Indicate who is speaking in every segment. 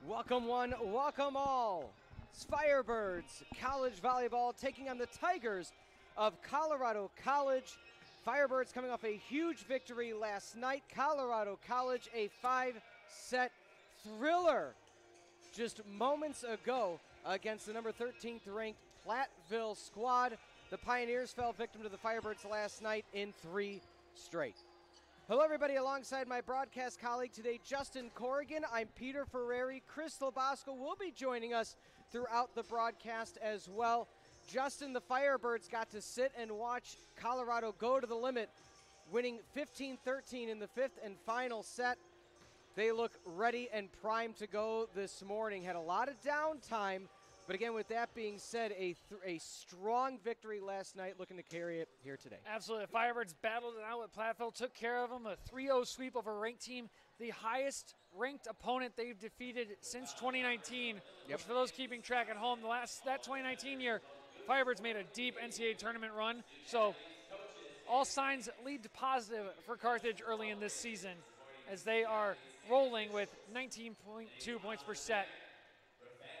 Speaker 1: Welcome one, welcome all. It's Firebirds College Volleyball taking on the Tigers of Colorado College. Firebirds coming off a huge victory last night. Colorado College, a 5-set thriller just moments ago against the number 13th ranked Platteville squad. The Pioneers fell victim to the Firebirds last night in 3 straight. Hello, everybody. Alongside my broadcast colleague today, Justin Corrigan, I'm Peter Ferreri. Chris Lobosco will be joining us throughout the broadcast as well. Justin, the Firebirds got to sit and watch Colorado go to the limit, winning 15-13 in the 5th and final set. They look ready and primed to go this morning. Had a lot of downtime, but again, with that being said, a strong victory last night, looking to carry it here today.
Speaker 2: Absolutely. The Firebirds battled it out with Platteville, took care of them. A 3-0 sweep over a ranked team, the highest ranked opponent they've defeated since 2019. Which, for those keeping track at home, that 2019 year, Firebirds made a deep NCAA tournament run. So all signs lead to positive for Carthage early in this season, as they are rolling with 19.2 points per set.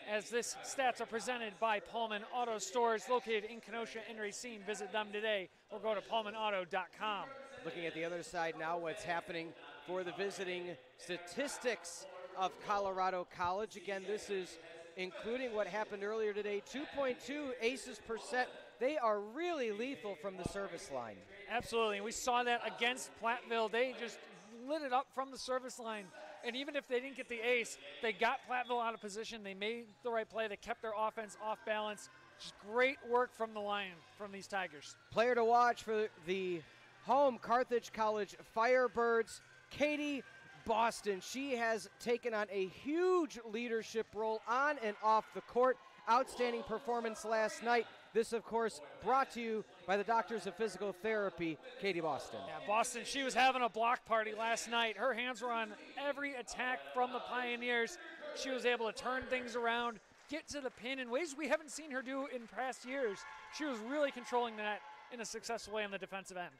Speaker 2: As this stats are presented by Pullman Auto Stores located in Kenosha and Racine. Visit them today or go to pullmanauto.com.
Speaker 1: Looking at the other side now, what's happening for the visiting statistics of Colorado College. Again, this is including what happened earlier today, 2.2 aces per set. They are really lethal from the service line.
Speaker 2: Absolutely, and we saw that against Platteville. They just lit it up from the service line. And even if they didn't get the ace, they got Platteville out of position. They made the right play. They kept their offense off balance. Just great work from the line, from these Tigers.
Speaker 1: Player to watch for the home Carthage College Firebirds, Katie Boston. She has taken on a huge leadership role on and off the court. Outstanding performance last night. This, of course, brought to you by the Doctors of Physical Therapy, Katie Boston.
Speaker 2: Yeah, Boston, she was having a block party last night. Her hands were on every attack from the Pioneers. She was able to turn things around, get to the pin in ways we haven't seen her do in past years. She was really controlling that in a successful way on the defensive end.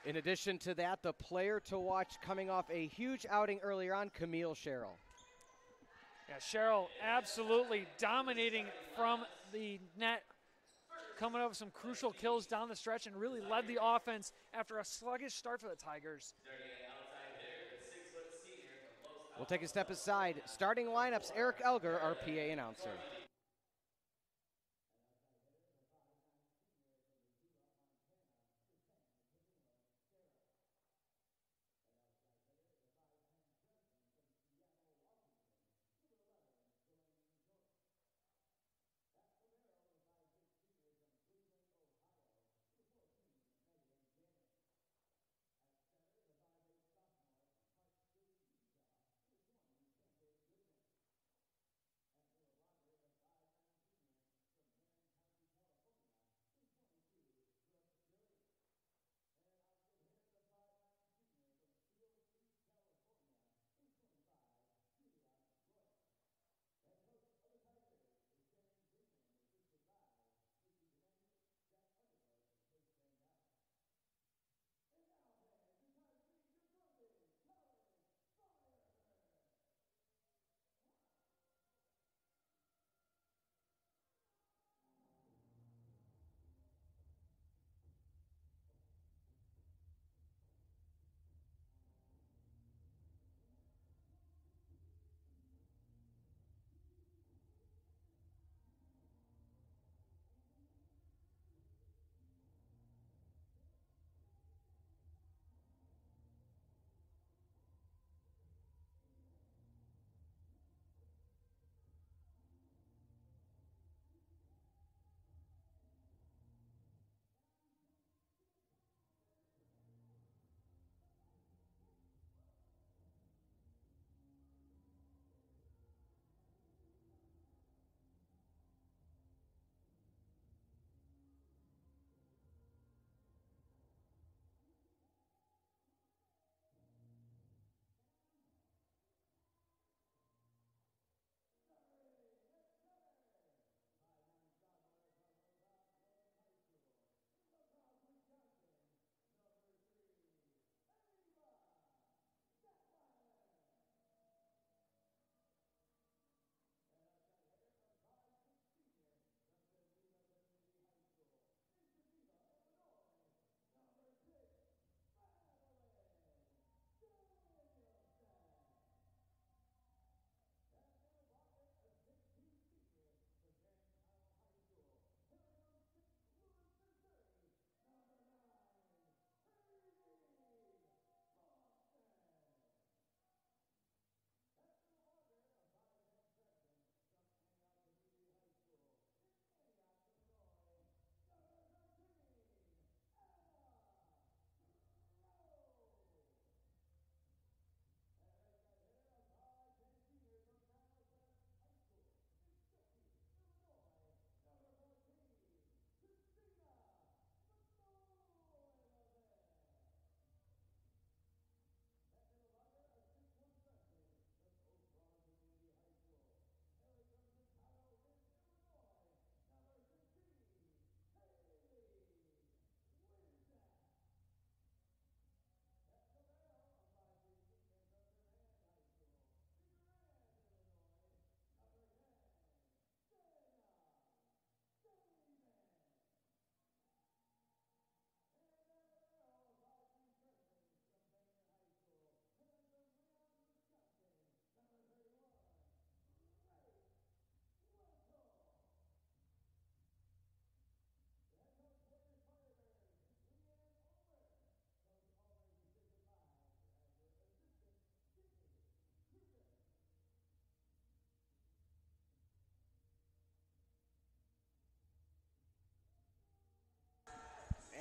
Speaker 1: In addition to that, the player to watch coming off a huge outing earlier on, Camille Sherrill.
Speaker 2: Yeah, Sherrill absolutely dominating from the net, coming up with some crucial kills down the stretch and really led the offense after a sluggish start for the Tigers.
Speaker 1: We'll take a step aside. Starting lineups, Eric Elger, our PA announcer.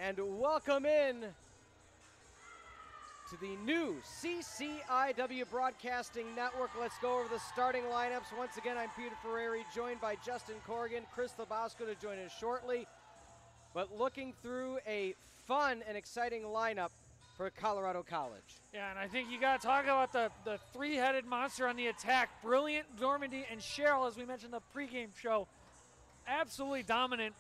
Speaker 1: And welcome in to the new CCIW Broadcasting Network. Let's go over the starting lineups. Once again, I'm Peter Ferreri, joined by Justin Corrigan, Chris Labosco to join us shortly. But looking through a fun and exciting lineup for Colorado College.
Speaker 2: Yeah, and I think you got to talk about the three-headed monster on the attack. Brilliant, Normandy, and Cheryl, as we mentioned in the pregame show. Absolutely dominant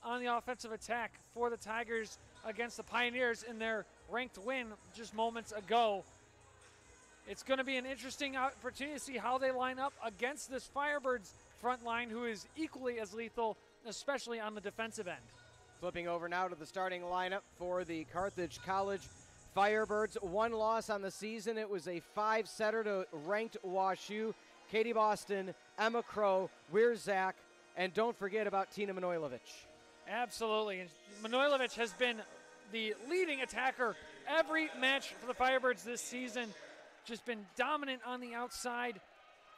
Speaker 2: on the offensive attack for the Tigers against the Pioneers in their ranked win just moments ago. It's going to be an interesting opportunity to see how they line up against this Firebirds front line, who is equally as lethal, especially on the defensive end.
Speaker 1: Flipping over now to the starting lineup for the Carthage College Firebirds. One loss on the season. It was a 5-setter to ranked WashU. Katie Boston, Emma Crow, Wierzak, and don't forget about Tina Manojlovic.
Speaker 2: Absolutely. And Manojlovic has been the leading attacker every match for the Firebirds this season. Just been dominant on the outside,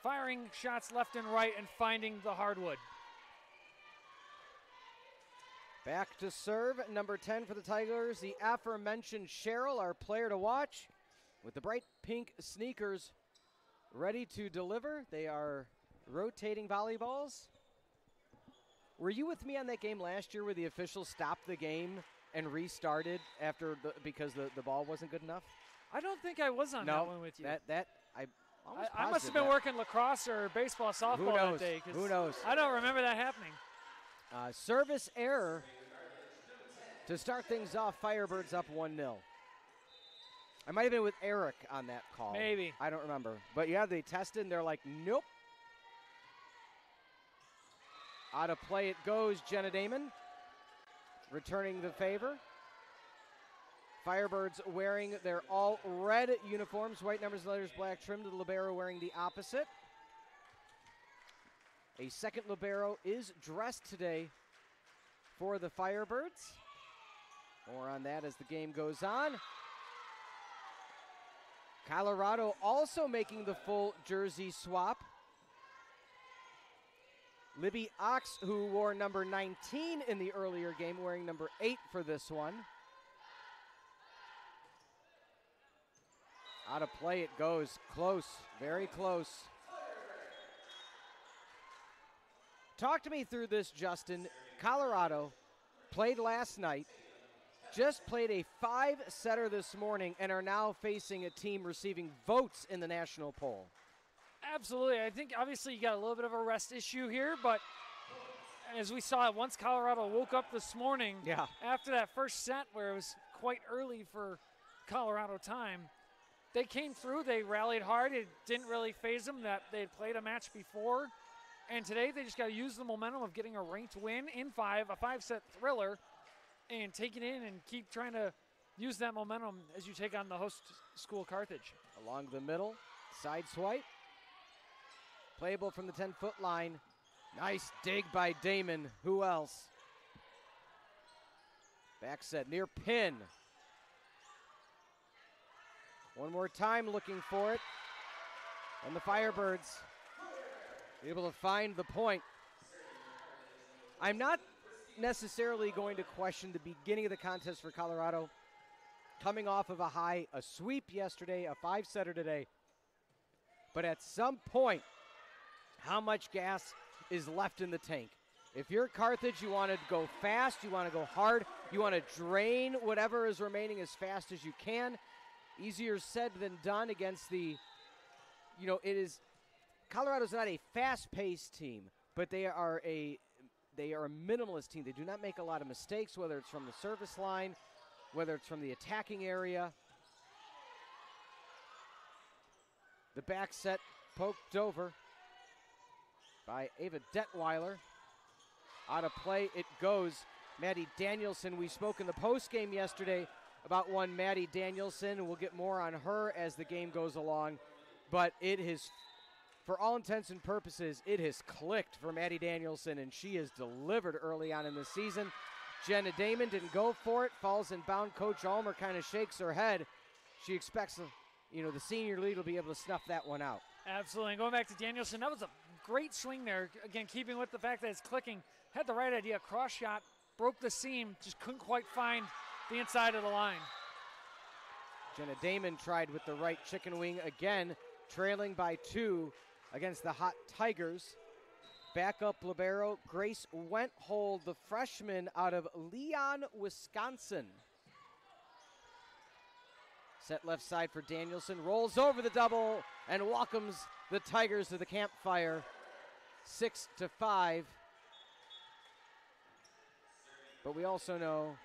Speaker 2: firing shots left and right and finding the hardwood.
Speaker 1: Back to serve, number 10 for the Tigers, the aforementioned Cheryl, our player to watch, with the bright pink sneakers ready to deliver. They are rotating volleyballs. Were you with me on that game last year where the officials stopped the game and restarted after because the ball wasn't good enough?
Speaker 2: I don't think I was on that one with you.
Speaker 1: I
Speaker 2: must have been working lacrosse or baseball, softball that day.
Speaker 1: Who knows?
Speaker 2: I don't remember that happening.
Speaker 1: Service error to start things off. Firebirds up 1-0. I might have been with Eric on that call.
Speaker 2: Maybe.
Speaker 1: I don't remember. But yeah, they tested and they're like, nope. Out of play it goes. Jenna Damon returning the favor. Firebirds wearing their all red uniforms, white numbers, letters, black trim. To the libero wearing the opposite. A second libero is dressed today for the Firebirds. More on that as the game goes on. Colorado also making the full jersey swap. Libby Ox, who wore number 19 in the earlier game, wearing number 8 for this one. Out of play it goes. Close, very close. Talk to me through this, Justin. Colorado played last night, just played a 5-setter this morning, and are now facing a team receiving votes in the national poll.
Speaker 2: Absolutely. I think obviously you got a little bit of a rest issue here, but as we saw, once Colorado woke up this morning, after that first set where it was quite early for Colorado time, they came through, they rallied hard. It didn't really faze them that they had played a match before. And today they just got to use the momentum of getting a ranked win in 5, a 5-set thriller, and take it in and keep trying to use that momentum as you take on the host school Carthage.
Speaker 1: Along the middle, side swipe. Playable from the 10-foot line. Nice dig by Damon. Who else? Back set near pin. One more time looking for it. And the Firebirds able to find the point. I'm not necessarily going to question the beginning of the contest for Colorado. Coming off of a sweep yesterday, a 5-setter today. But at some point, how much gas is left in the tank? If you're Carthage, you want to go fast, you want to go hard, you want to drain whatever is remaining as fast as you can. Easier said than done against Colorado's not a fast-paced team, but they are a minimalist team. They do not make a lot of mistakes, whether it's from the service line, whether it's from the attacking area. The back set poked over by Ava Detweiler. Out of play it goes. Maddie Danielson, we spoke in the post-game yesterday about one Maddie Danielson. We'll get more on her as the game goes along. But it has, for all intents and purposes, it has clicked for Maddie Danielson, and she has delivered early on in the season. Jenna Damon didn't go for it, falls in bound. Coach Ulmer kind of shakes her head. She expects, the senior lead will be able to snuff that one out.
Speaker 2: Absolutely. And going back to Danielson, that was a great swing there. Again, keeping with the fact that it's clicking. Had the right idea, cross shot, broke the seam, just couldn't quite find the inside of the line.
Speaker 1: Jenna Damon tried with the right chicken wing again, trailing by 2 against the hot Tigers. Backup libero Grace Wenthold, the freshman out of Leon, Wisconsin. Set left side for Danielson, rolls over the double and welcomes the Tigers to the campfire, 6-5. But we also know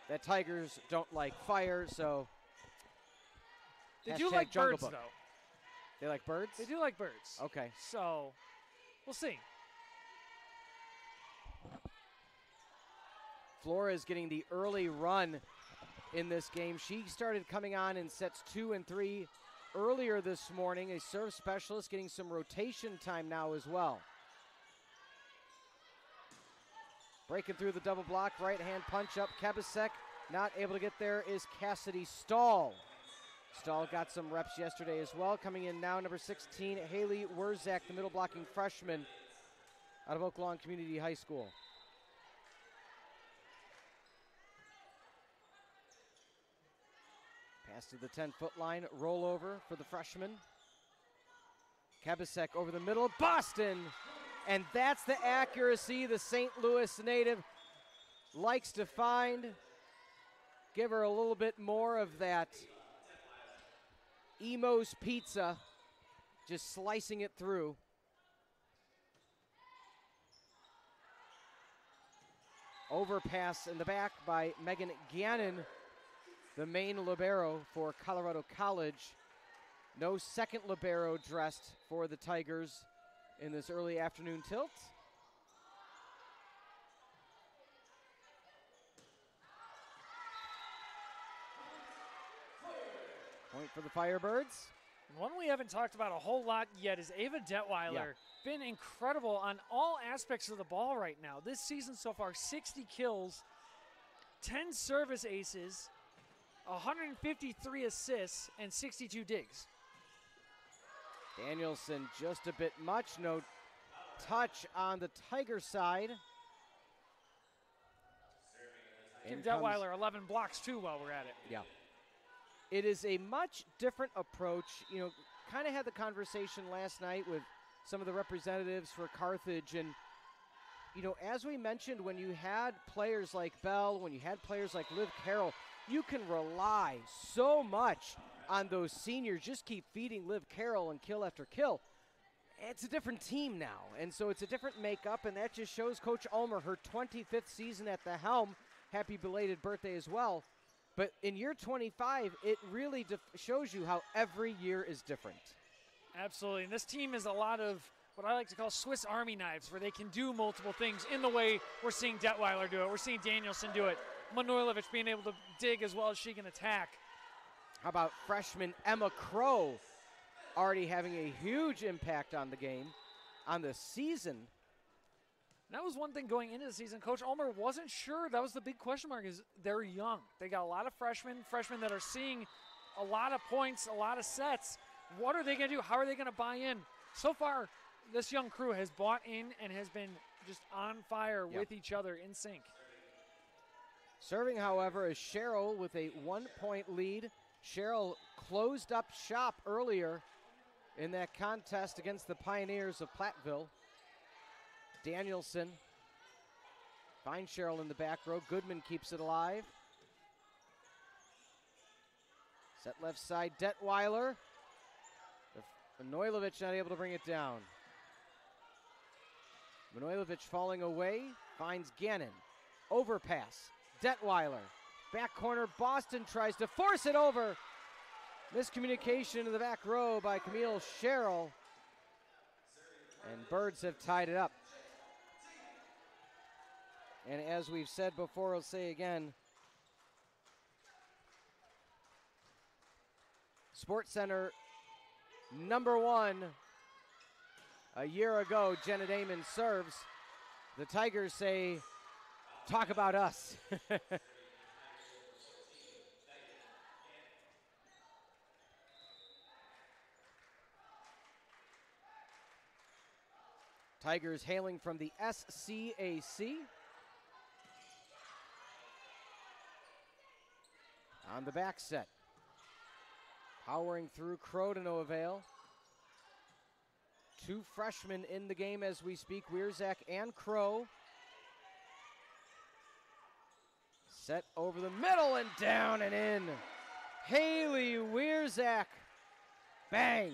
Speaker 1: that Tigers don't like fire, so
Speaker 2: they do like
Speaker 1: Jungle
Speaker 2: birds,
Speaker 1: Book.
Speaker 2: though.
Speaker 1: They like birds?
Speaker 2: They do like birds.
Speaker 1: Okay.
Speaker 2: So we'll see.
Speaker 1: Flores getting the early run in this game. She started coming on in sets 2 and 3 earlier this morning. A serve specialist getting some rotation time now as well. Breaking through the double block, right hand punch up. Kebasek not able to get there is Cassidy Stahl. Stahl got some reps yesterday as well. Coming in now, number 16, Haley Wurzak, the middle blocking freshman out of Oak Lawn Community High School. Pass to the 10-foot line, rollover for the freshman. Kebasek over the middle, Boston! And that's the accuracy the St. Louis native likes to find. Give her a little bit more of that Emo's pizza, just slicing it through. Overpass in the back by Megan Gannon, the main libero for Colorado College. No second libero dressed for the Tigers in this early afternoon tilt. Point for the Firebirds.
Speaker 2: One we haven't talked about a whole lot yet is Ava Detweiler.
Speaker 1: Yeah.
Speaker 2: Been incredible on all aspects of the ball right now. This season so far, 60 kills, 10 service aces, 153 assists, and 62 digs.
Speaker 1: Danielson just a bit much, no touch on the Tiger side.
Speaker 2: Give Detweiler 11 blocks too while we're at it.
Speaker 1: Yeah. It is a much different approach. You know, kind of had the conversation last night with some of the representatives for Carthage. And, you know, as we mentioned, when you had players like Bell, when you had players like Liv Carroll, you can rely so much on those seniors. Just keep feeding Liv Carroll and kill after kill. It's a different team now, and so it's a different makeup, and that just shows Coach Ulmer, her 25th season at the helm. Happy belated birthday as well. But in year 25, it really shows you how every year is different.
Speaker 2: Absolutely, and this team is a lot of what I like to call Swiss Army knives, where they can do multiple things in the way we're seeing Detweiler do it. We're seeing Danielson do it. Manojlovic being able to dig as well as she can attack.
Speaker 1: How about freshman Emma Crow already having a huge impact on the game, on the season?
Speaker 2: That was one thing going into the season. Coach Ulmer wasn't sure. That was the big question mark, is they're young. They got a lot of freshmen that are seeing a lot of points, a lot of sets. What are they going to do? How are they going to buy in? So far, this young crew has bought in and has been just on fire with each other in sync.
Speaker 1: Serving, however, is Cheryl with a 1-point lead. Cheryl closed up shop earlier in that contest against the Pioneers of Platteville. Danielson finds Cheryl in the back row. Goodman keeps it alive. Set left side, Detweiler. Manojlovic not able to bring it down. Manojlovic falling away, finds Gannon. Overpass, Detweiler. Back corner, Boston tries to force it over. Miscommunication in the back row by Camille Cheryl. And Birds have tied it up. And as we've said before, I'll say again, Sports Center #1 a year ago, Jenna Damon serves. The Tigers say, talk about us. Tigers hailing from the SCAC. on the back set. Powering through Crow to no avail. Two freshmen in the game as we speak, Wierzak and Crow. Set over the middle and down and in. Haley Wierzak. Bang.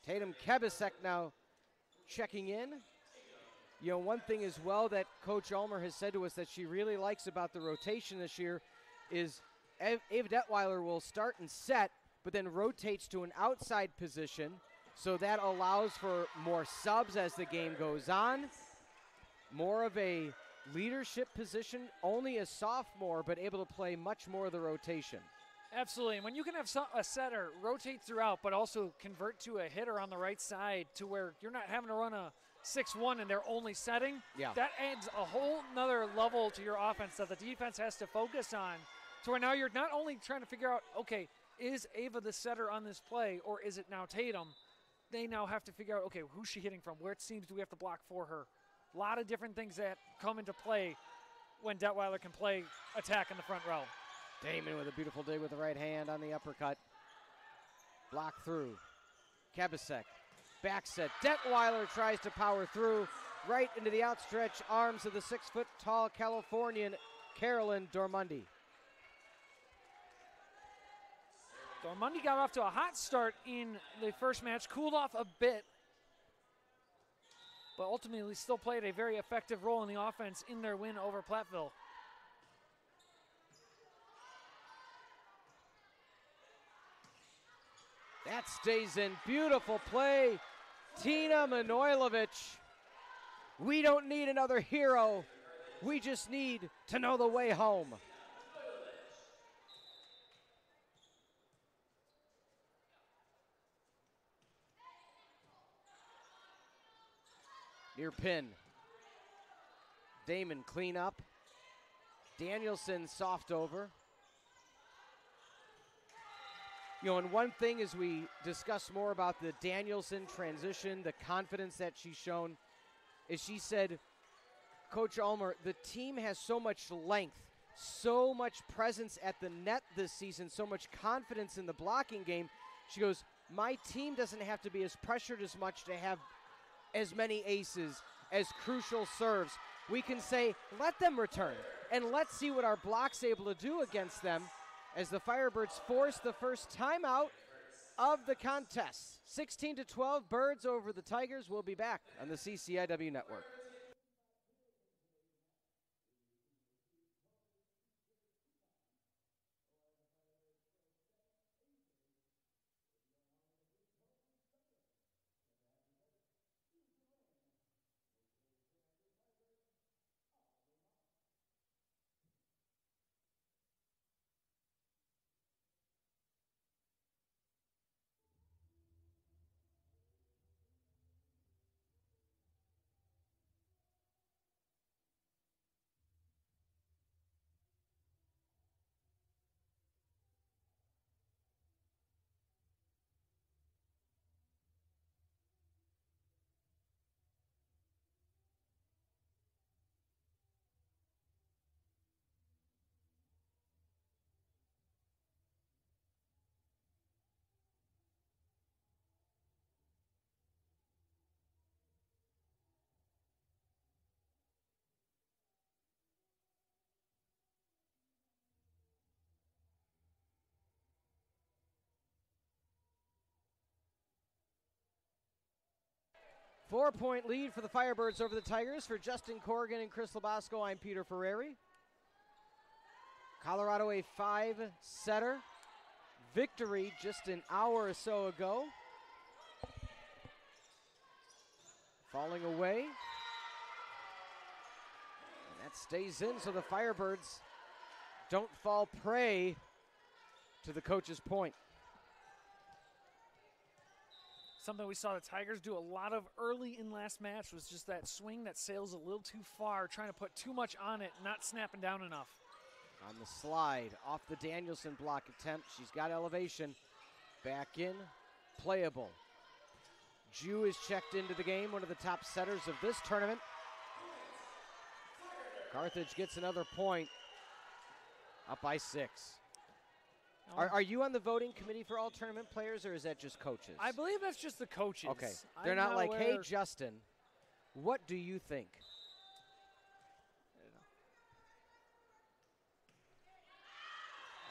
Speaker 1: Tatum Kebisek now checking in. You know, one thing as well that Coach Ulmer has said to us that she really likes about the rotation this year is Ava Detweiler will start and set, but then rotates to an outside position. So that allows for more subs as the game goes on. More of a leadership position, only a sophomore, but able to play much more of the rotation.
Speaker 2: Absolutely, and when you can have a setter rotate throughout, but also convert to a hitter on the right side to where you're not having to run a 6-1 and they're only setting, that adds a whole nother level to your offense that the defense has to focus on, to where now you're not only trying to figure out, okay, is Ava the setter on this play, or is it now Tatum? They now have to figure out, okay, who's she hitting from? Where seams do we have to block for her? A lot of different things that come into play when Detweiler can play attack in the front row.
Speaker 1: Damon with a beautiful dig with the right hand on the uppercut. Block through. Kebisek. Back set. Detweiler tries to power through right into the outstretched arms of the 6-foot-tall Californian Carolyn Dormundi.
Speaker 2: Dormundi got off to a hot start in the first match, cooled off a bit, but ultimately still played a very effective role in the offense in their win over Platteville.
Speaker 1: That stays in. Beautiful play. Tina Manojlovic. We don't need another hero. We just need to know the way home. Near pin. Damon clean up. Danielson soft over. You know, and one thing as we discuss more about the Danielson transition, the confidence that she's shown, is she said, Coach Ulmer, the team has so much length, so much presence at the net this season, so much confidence in the blocking game. She goes, my team doesn't have to be as pressured as much to have as many aces, as crucial serves. We can say, let them return, and let's see what our block's able to do against them, as the Firebirds force the first timeout of the contest. 16-12, Birds over the Tigers. Will be back on the CCIW Network. Four-point lead for the Firebirds over the Tigers. For Justin Corrigan and Chris Labasco, I'm Peter Ferreri. Colorado a 5-setter victory just an hour or so ago. Falling away. And that stays in, so the Firebirds don't fall prey to the coach's point.
Speaker 2: Something we saw the Tigers do a lot of early in last match was just that swing that sails a little too far, trying to put too much on it, not snapping down enough.
Speaker 1: On the slide, off the Danielson block attempt. She's got elevation. Back in, playable. Jew is checked into the game, one of the top setters of this tournament. Carthage gets another point. Up by 6.
Speaker 2: Oh.
Speaker 1: Are you on the voting committee for all tournament players, or is that just coaches?
Speaker 2: I believe that's just the coaches.
Speaker 1: Okay. They're
Speaker 2: I'm
Speaker 1: not like, hey,
Speaker 2: aware.
Speaker 1: Justin, what do you think?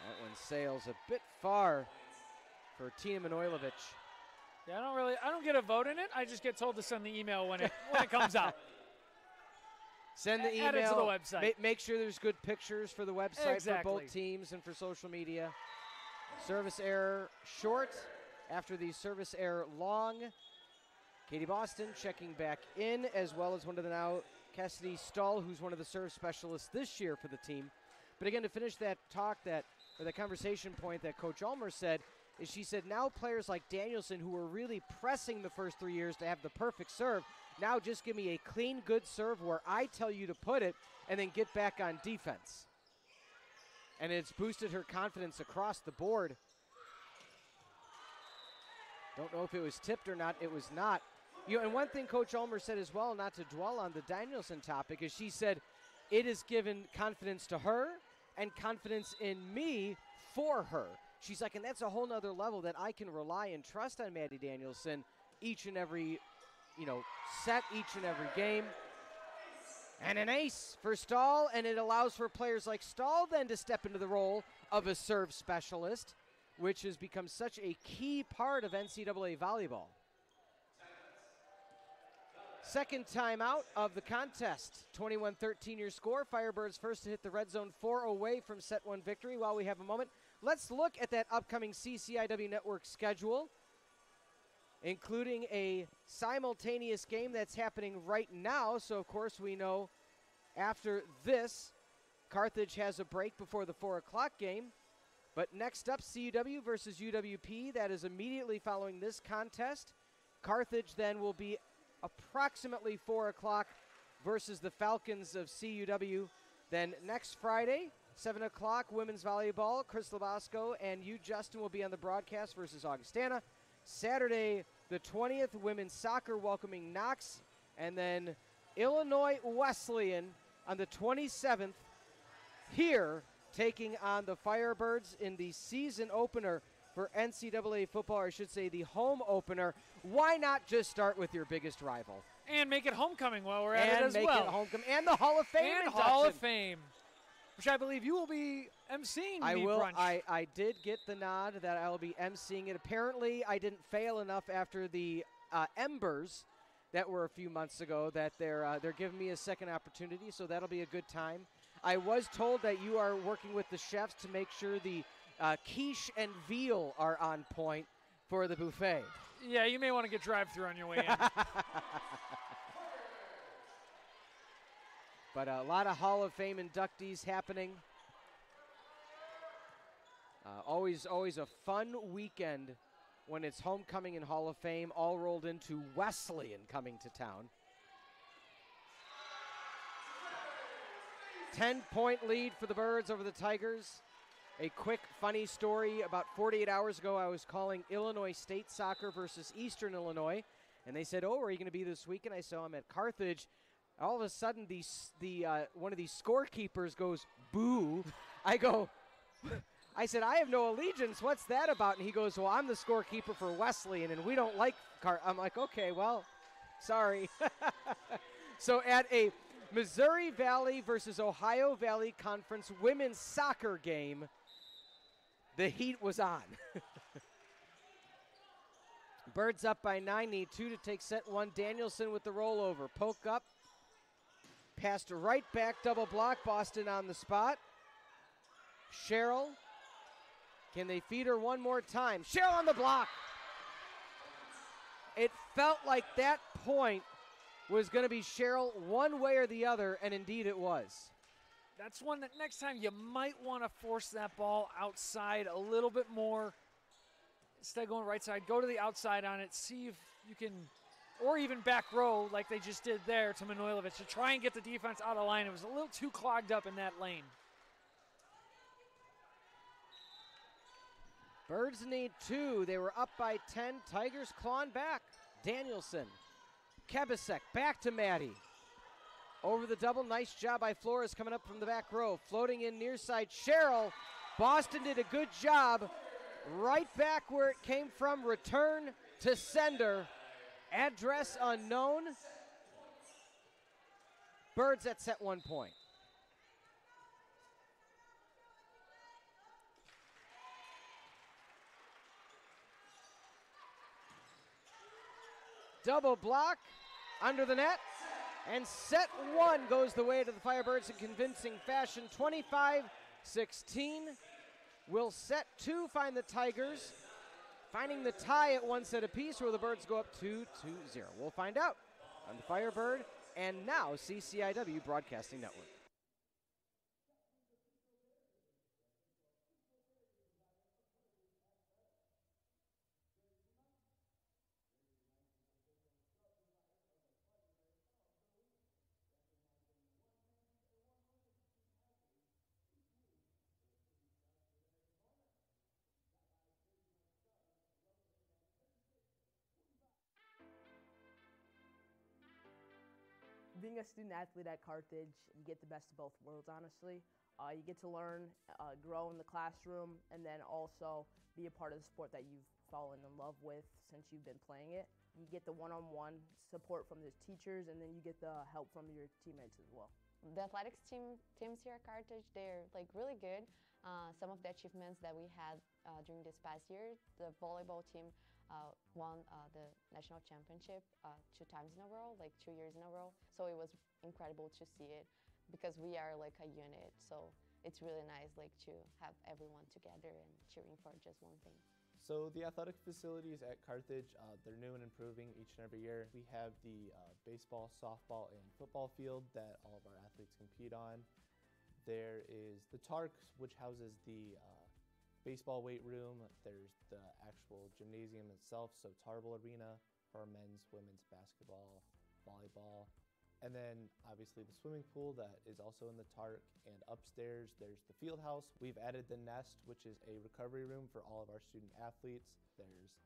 Speaker 1: That one sails a bit far for Tina Manojlovic.
Speaker 2: Yeah, I don't get a vote in it. I just get told to send the email when it comes out.
Speaker 1: Send the email.
Speaker 2: Add it to the website.
Speaker 1: Make sure there's good pictures for the website
Speaker 2: Exactly.
Speaker 1: for both teams and for social media. Service error short after the service error long. Katie Boston checking back in, as well as one of the now Cassidy Stahl, who's one of the serve specialists this year for the team. But again, to finish that the conversation point that Coach Ulmer said, is she said now players like Danielson, who were really pressing the first 3 years to have the perfect serve, now just give me a clean, good serve where I tell you to put it and then get back on defense. And it's boosted her confidence across the board. Don't know if it was tipped or not. It was not. And one thing Coach Ulmer said as well, not to dwell on the Danielson topic, is she said it has given confidence to her and confidence in me for her. She's like, and that's a whole nother level that I can rely and trust on Maddie Danielson each and every, set, each and every game. And an ace for Stahl, and it allows for players like Stahl then to step into the role of a serve specialist, which has become such a key part of NCAA volleyball. Second timeout of the contest. 21-13 your score. Firebirds first to hit the red zone, 4 away from set 1 victory. While we have a moment, let's look at that upcoming CCIW Network schedule, including a simultaneous game that's happening right now. So, of course, we know after this, Carthage has a break before the 4 o'clock game. But next up, CUW versus UWP. That is immediately following this contest. Carthage then will be approximately 4 o'clock versus the Falcons of CUW. Then next Friday, 7 o'clock, women's volleyball. Chris Labasco and you, Justin, will be on the broadcast versus Augustana. Saturday, the 20th, women's soccer welcoming Knox. And then Illinois Wesleyan on the 27th here taking on the Firebirds in the season opener for NCAA football, or I should say the home opener. Why not just start with your biggest rival?
Speaker 2: And make it homecoming while we're at it as well.
Speaker 1: And make it homecoming. And the Hall of Fame
Speaker 2: And
Speaker 1: induction.
Speaker 2: Hall of Fame, which I believe you will be emceeing
Speaker 1: I
Speaker 2: the
Speaker 1: will.
Speaker 2: brunch.
Speaker 1: I did get the nod that I will be emceeing it. Apparently, I didn't fail enough after the Embers that were a few months ago that they're giving me a second opportunity, so that'll be a good time. I was told that you are working with the chefs to make sure the quiche and veal are on point for the buffet.
Speaker 2: Yeah, you may want to get drive-through on your way in.
Speaker 1: But a lot of Hall of Fame inductees happening. Always a fun weekend when it's homecoming and Hall of Fame all rolled into Wesleyan coming to town. 10-point lead for the Birds over the Tigers. A quick, funny story. About 48 hours ago, I was calling Illinois State soccer versus Eastern Illinois, and they said, "Oh, are you going to be this weekend?" I saw him at Carthage. All of a sudden, one of these scorekeepers goes, "Boo!" I said, "I have no allegiance. What's that about?" And he goes, "Well, I'm the scorekeeper for Wesleyan, and we don't like I'm like, "Okay, well, sorry." So at a Missouri Valley versus Ohio Valley Conference women's soccer game, the heat was on. Birds up by 9, need 2 to take set 1. Danielson with the rollover. Poke up. Passed right back, double block. Boston on the spot. Cheryl. Can they feed her one more time? Cheryl on the block. It felt like that point was going to be Cheryl one way or the other, and indeed it was.
Speaker 2: That's one that next time you might want to force that ball outside a little bit more. Instead of going right side, go to the outside on it, see if you can, or even back row like they just did there to Manojlovic to try and get the defense out of line. It was a little too clogged up in that lane.
Speaker 1: Birds need 2. They were up by 10. Tigers clawing back. Danielson. Kebisek back to Maddie. Over the double, nice job by Flores coming up from the back row. Floating in near side, Cheryl. Boston did a good job. Right back where it came from, return to sender. Address unknown. Birds at set 1 point. Double block under the net. And set 1 goes the way to the Firebirds in convincing fashion, 25-16. Will set 2 find the Tigers, finding the tie at 1 set apiece, where the Birds go up 2-0. We'll find out on the Firebird and now CCIW Broadcasting Network.
Speaker 3: Being a student athlete at Carthage, you get the best of both worlds, honestly. You get to learn, grow in the classroom, and then also be a part of the sport that you've fallen in love with since you've been playing it. You get the one-on-one support from the teachers, and then you get the help from your teammates as well.
Speaker 4: The athletics teams here at Carthage, they're like really good. Some of the achievements that we had during this past year, the volleyball team won the national championship 2 times in a row, like 2 years in a row. So it was incredible to see it because we are like a unit. So it's really nice like to have everyone together and cheering for just one thing.
Speaker 5: So the athletic facilities at Carthage, they're new and improving each and every year. We have the baseball, softball, and football field that all of our athletes compete on. There is the Tark, which houses the baseball weight room. There's the actual gymnasium itself, so Tarble Arena for our men's, women's basketball, volleyball. And then obviously the swimming pool that is also in the Tark. And upstairs there's the field house. We've added the Nest, which is a recovery room for all of our student athletes. There's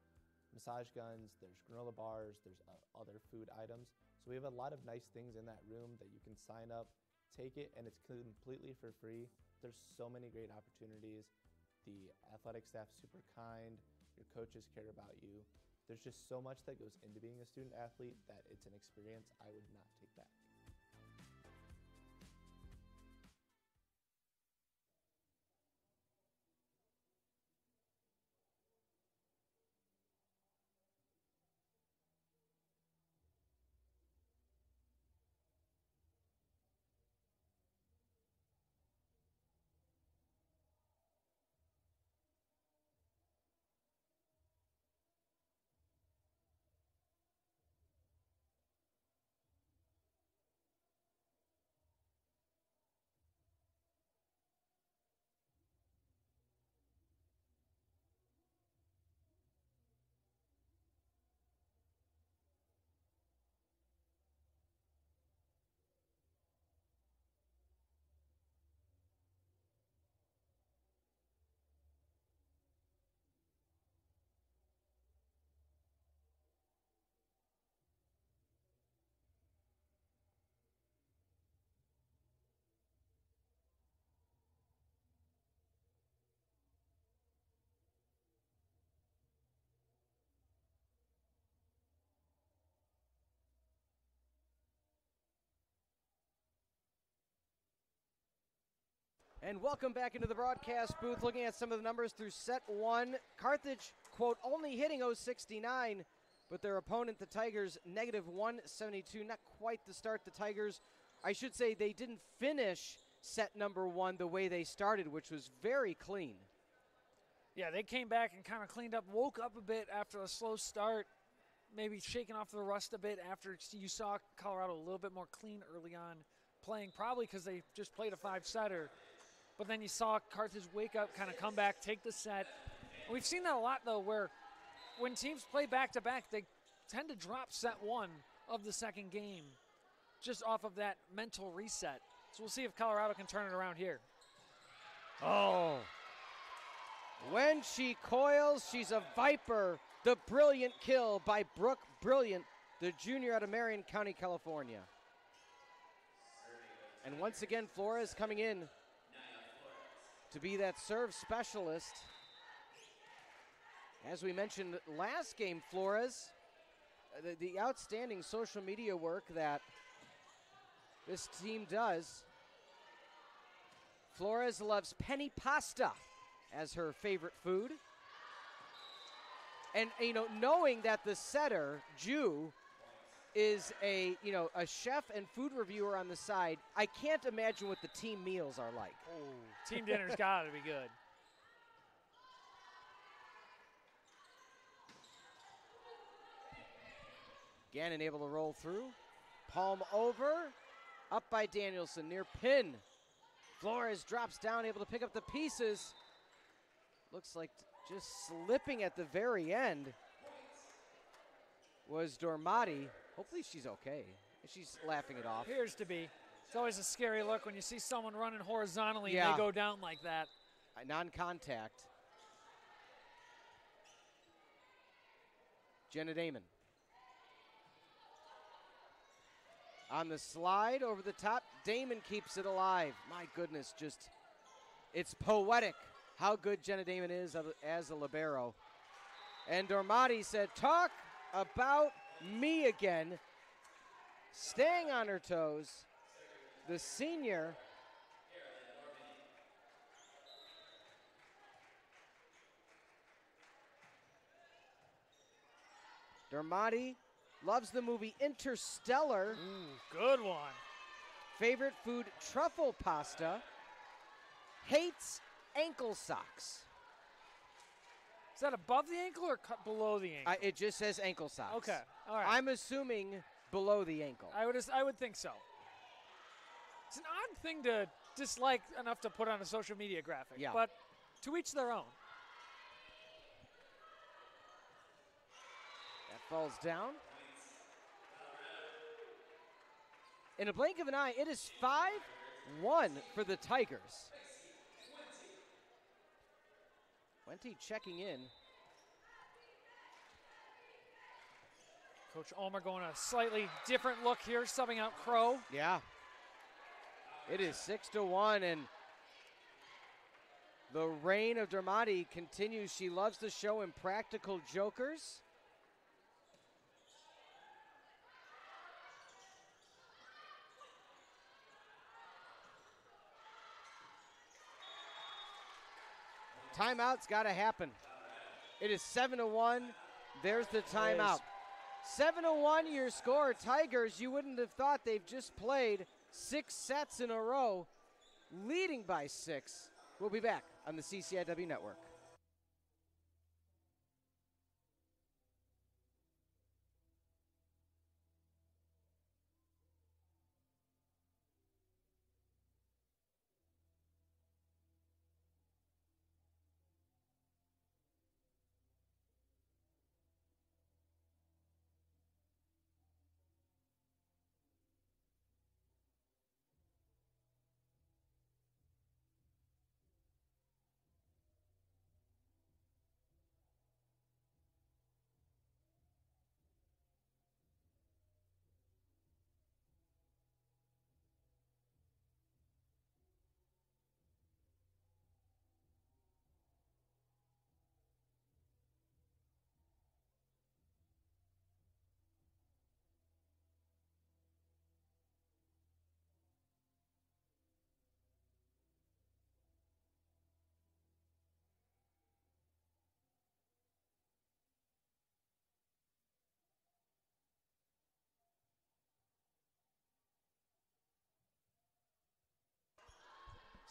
Speaker 5: massage guns, there's granola bars, there's other food items. So we have a lot of nice things in that room that you can sign up, take it, and it's completely for free. There's so many great opportunities. The athletic staff's super kind, your coaches care about you. There's just so much that goes into being a student athlete that it's an experience I would not take back.
Speaker 1: And welcome back into the broadcast booth, looking at some of the numbers through set 1. Carthage, quote, only hitting 069, but their opponent, the Tigers, negative 172. Not quite the start the Tigers. I should say they didn't finish set number 1 the way they started, which was very clean.
Speaker 2: Yeah, they came back and kind of cleaned up, woke up a bit after a slow start, maybe shaking off the rust a bit after you saw Colorado a little bit more clean early on, playing probably because they just played a 5-setter. But then you saw Carthage wake up, kind of come back, take the set. And we've seen that a lot, though, where when teams play back-to-back, they tend to drop set 1 of the second game just off of that mental reset. So we'll see if Colorado can turn it around here.
Speaker 1: Oh. When she coils, she's a viper. The brilliant kill by Brooke Brilliant, the junior out of Marion County, California. And once again, Flores coming in to be that serve specialist. As we mentioned last game, Flores, the outstanding social media work that this team does. Flores loves penny pasta as her favorite food. And, knowing that the setter, Jew, is a chef and food reviewer on the side, I can't imagine what the team meals are like.
Speaker 2: Oh, team dinner's got to be good.
Speaker 1: Gannon able to roll through. Palm over. Up by Danielson near pin. Flores drops down, able to pick up the pieces. Looks like just slipping at the very end was Dormati. Hopefully she's okay. She's laughing it off.
Speaker 2: Appears to be. It's always a scary look when you see someone running horizontally
Speaker 1: Yeah.
Speaker 2: and they go down like that.
Speaker 1: Non-contact. Jenna Damon. On the slide over the top, Damon keeps it alive. My goodness, it's poetic how good Jenna Damon is as a libero. And Dormati said, talk about me again. Staying on her toes, the senior. Dormati loves the movie Interstellar.
Speaker 2: Ooh, good one.
Speaker 1: Favorite food, truffle pasta. Hates ankle socks.
Speaker 2: Is that above the ankle or cut below the ankle?
Speaker 1: It just says ankle socks.
Speaker 2: Okay, all right.
Speaker 1: I'm assuming below the ankle.
Speaker 2: I would think so. It's an odd thing to dislike enough to put on a social media graphic.
Speaker 1: Yeah.
Speaker 2: But to each their own.
Speaker 1: That falls down. In a blink of an eye, it is 5-1 for the Tigers. Wente checking in.
Speaker 2: Coach Ulmer going a slightly different look here, subbing out Crow.
Speaker 1: Yeah. It is 6-1, and the reign of Dormati continues. She loves to show impractical jokers. Timeout's got to happen. It is 7-1. There's the timeout. 7-1 your score. Tigers, you wouldn't have thought they've just played 6 sets in a row, leading by 6. We'll be back on the CCIW Network.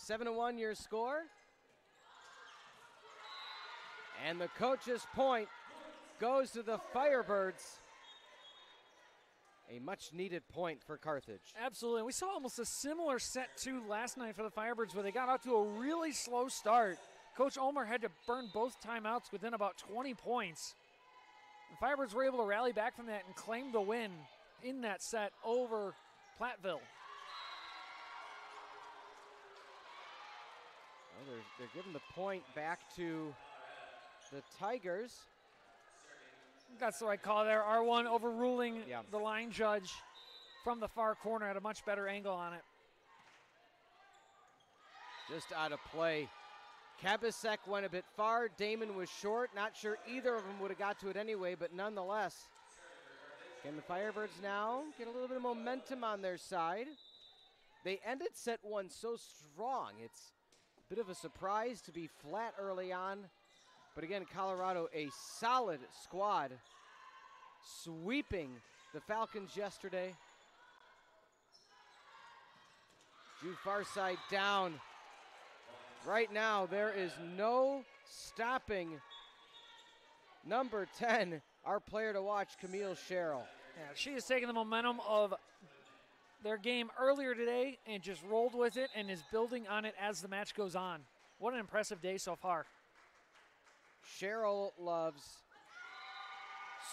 Speaker 1: Seven to 1 your score. And the coach's point goes to the Firebirds. A much needed point for Carthage.
Speaker 2: Absolutely. And we saw almost a similar set two last night for the Firebirds where they got out to a really slow start. Coach Ulmer had to burn both timeouts within about 20 points. The Firebirds were able to rally back from that and claim the win in that set over Platteville.
Speaker 1: Well, they're giving the point back to the Tigers.
Speaker 2: That's the right call there. R1 overruling
Speaker 1: Yeah.
Speaker 2: the line judge from the far corner at a much better angle on it.
Speaker 1: Just out of play. Kabasek went a bit far. Damon was short. Not sure either of them would have got to it anyway, but nonetheless. Can the Firebirds now get a little bit of momentum on their side? They ended set one so strong. It's a bit of a surprise to be flat early on. But again, Colorado, a solid squad, sweeping the Falcons yesterday. Drew Farside down. Right now, there is no stopping number 10, our player to watch, Camille Sherrill.
Speaker 2: Yeah, she has taken the momentum of their game earlier today and just rolled with it and is building on it as the match goes on. What an impressive day so far.
Speaker 1: Sherrill loves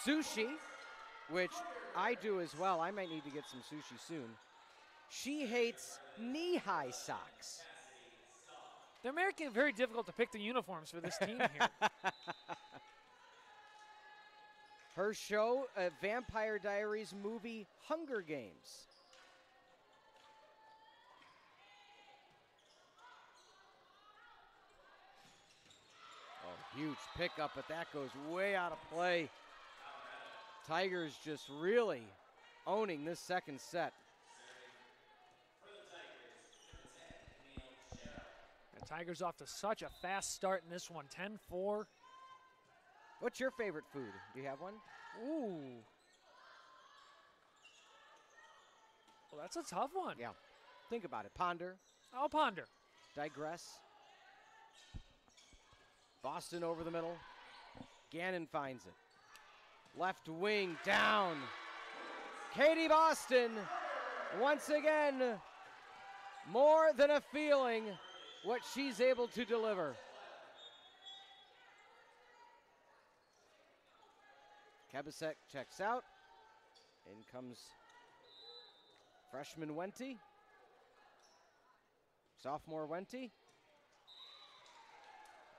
Speaker 1: sushi, which I do as well. I might need to get some sushi soon. She hates knee-high socks.
Speaker 2: They're making it very difficult to pick the uniforms for this team here.
Speaker 1: Her show, Vampire Diaries movie, Hunger Games. Oh, huge pickup, but that goes way out of play. Tigers just really owning this second set.
Speaker 2: The Tigers off to such a fast start in this one, 10-4.
Speaker 1: What's your favorite food? Do you have one?
Speaker 2: Ooh. Well, that's a tough one.
Speaker 1: Yeah. Think about it. Ponder.
Speaker 2: I'll ponder.
Speaker 1: Digress. Boston over the middle. Gannon finds it. Left wing down. Katie Boston, once again, more than a feeling what she's able to deliver. Kabasek checks out. In comes freshman Wente. Sophomore Wente.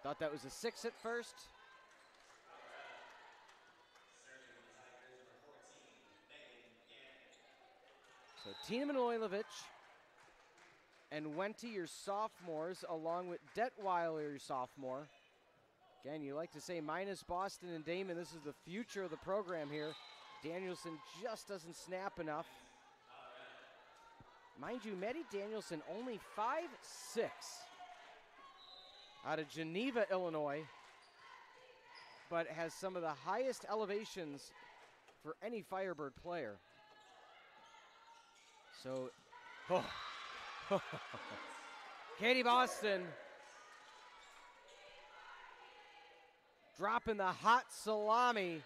Speaker 1: Thought that was a 6 at first. So Tina Manojlovic and Wente, your sophomores, along with Detweiler, your sophomore. Again, you like to say minus Boston and Damon. This is the future of the program here. Danielson just doesn't snap enough. Mind you, Maddie Danielson only 5'6", out of Geneva, Illinois, but has some of the highest elevations for any Firebird player. So, Katie Boston dropping the hot salami,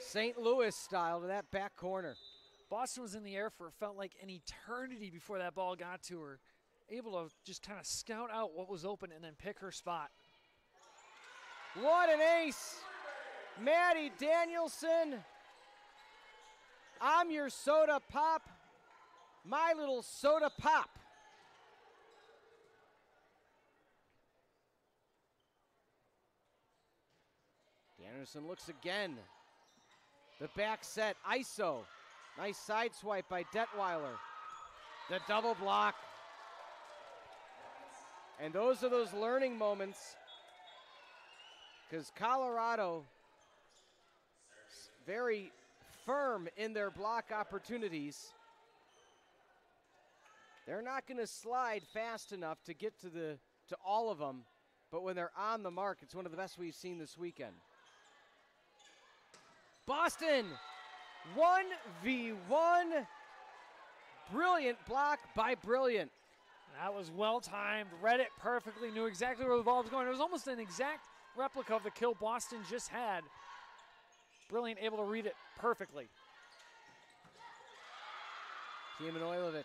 Speaker 1: St. Louis style, to that back corner.
Speaker 2: Boston was in the air for, felt like an eternity before that ball got to her. Able to just kind of scout out what was open and then pick her spot.
Speaker 1: What an ace! Maddie Danielson. I'm your soda pop. My little soda pop. Danielson looks again. The back set, ISO. Nice side swipe by Detweiler. The double block. And those are those learning moments, because Colorado is very firm in their block opportunities. They're not going to slide fast enough to get to all of them, but when they're on the mark, it's one of the best we've seen this weekend. Boston, 1v1. Brilliant block by Brilliant.
Speaker 2: That was well timed, read it perfectly, knew exactly where the ball was going. It was almost an exact replica of the kill Boston just had. Brilliant, able to read it perfectly.
Speaker 1: Tina Manojlovic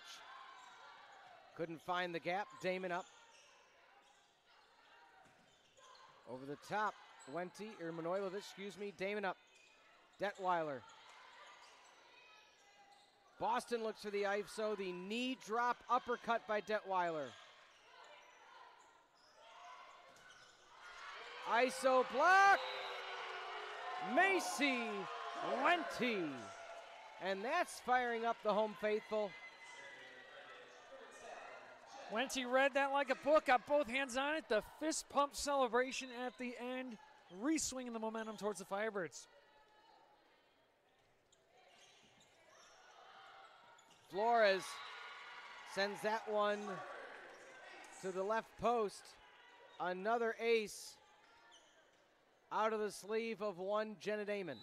Speaker 1: couldn't find the gap. Damon up. Over the top, Manojlovic, excuse me, Damon up. Detweiler. Boston looks for the ISO, the knee drop uppercut by Detweiler. ISO block, Macy Wente. And that's firing up the home faithful.
Speaker 2: Wentz read that like a book, got both hands on it. The fist pump celebration at the end, re-swinging the momentum towards the Firebirds.
Speaker 1: Flores sends that one to the left post. Another ace out of the sleeve of one Jenna Damon.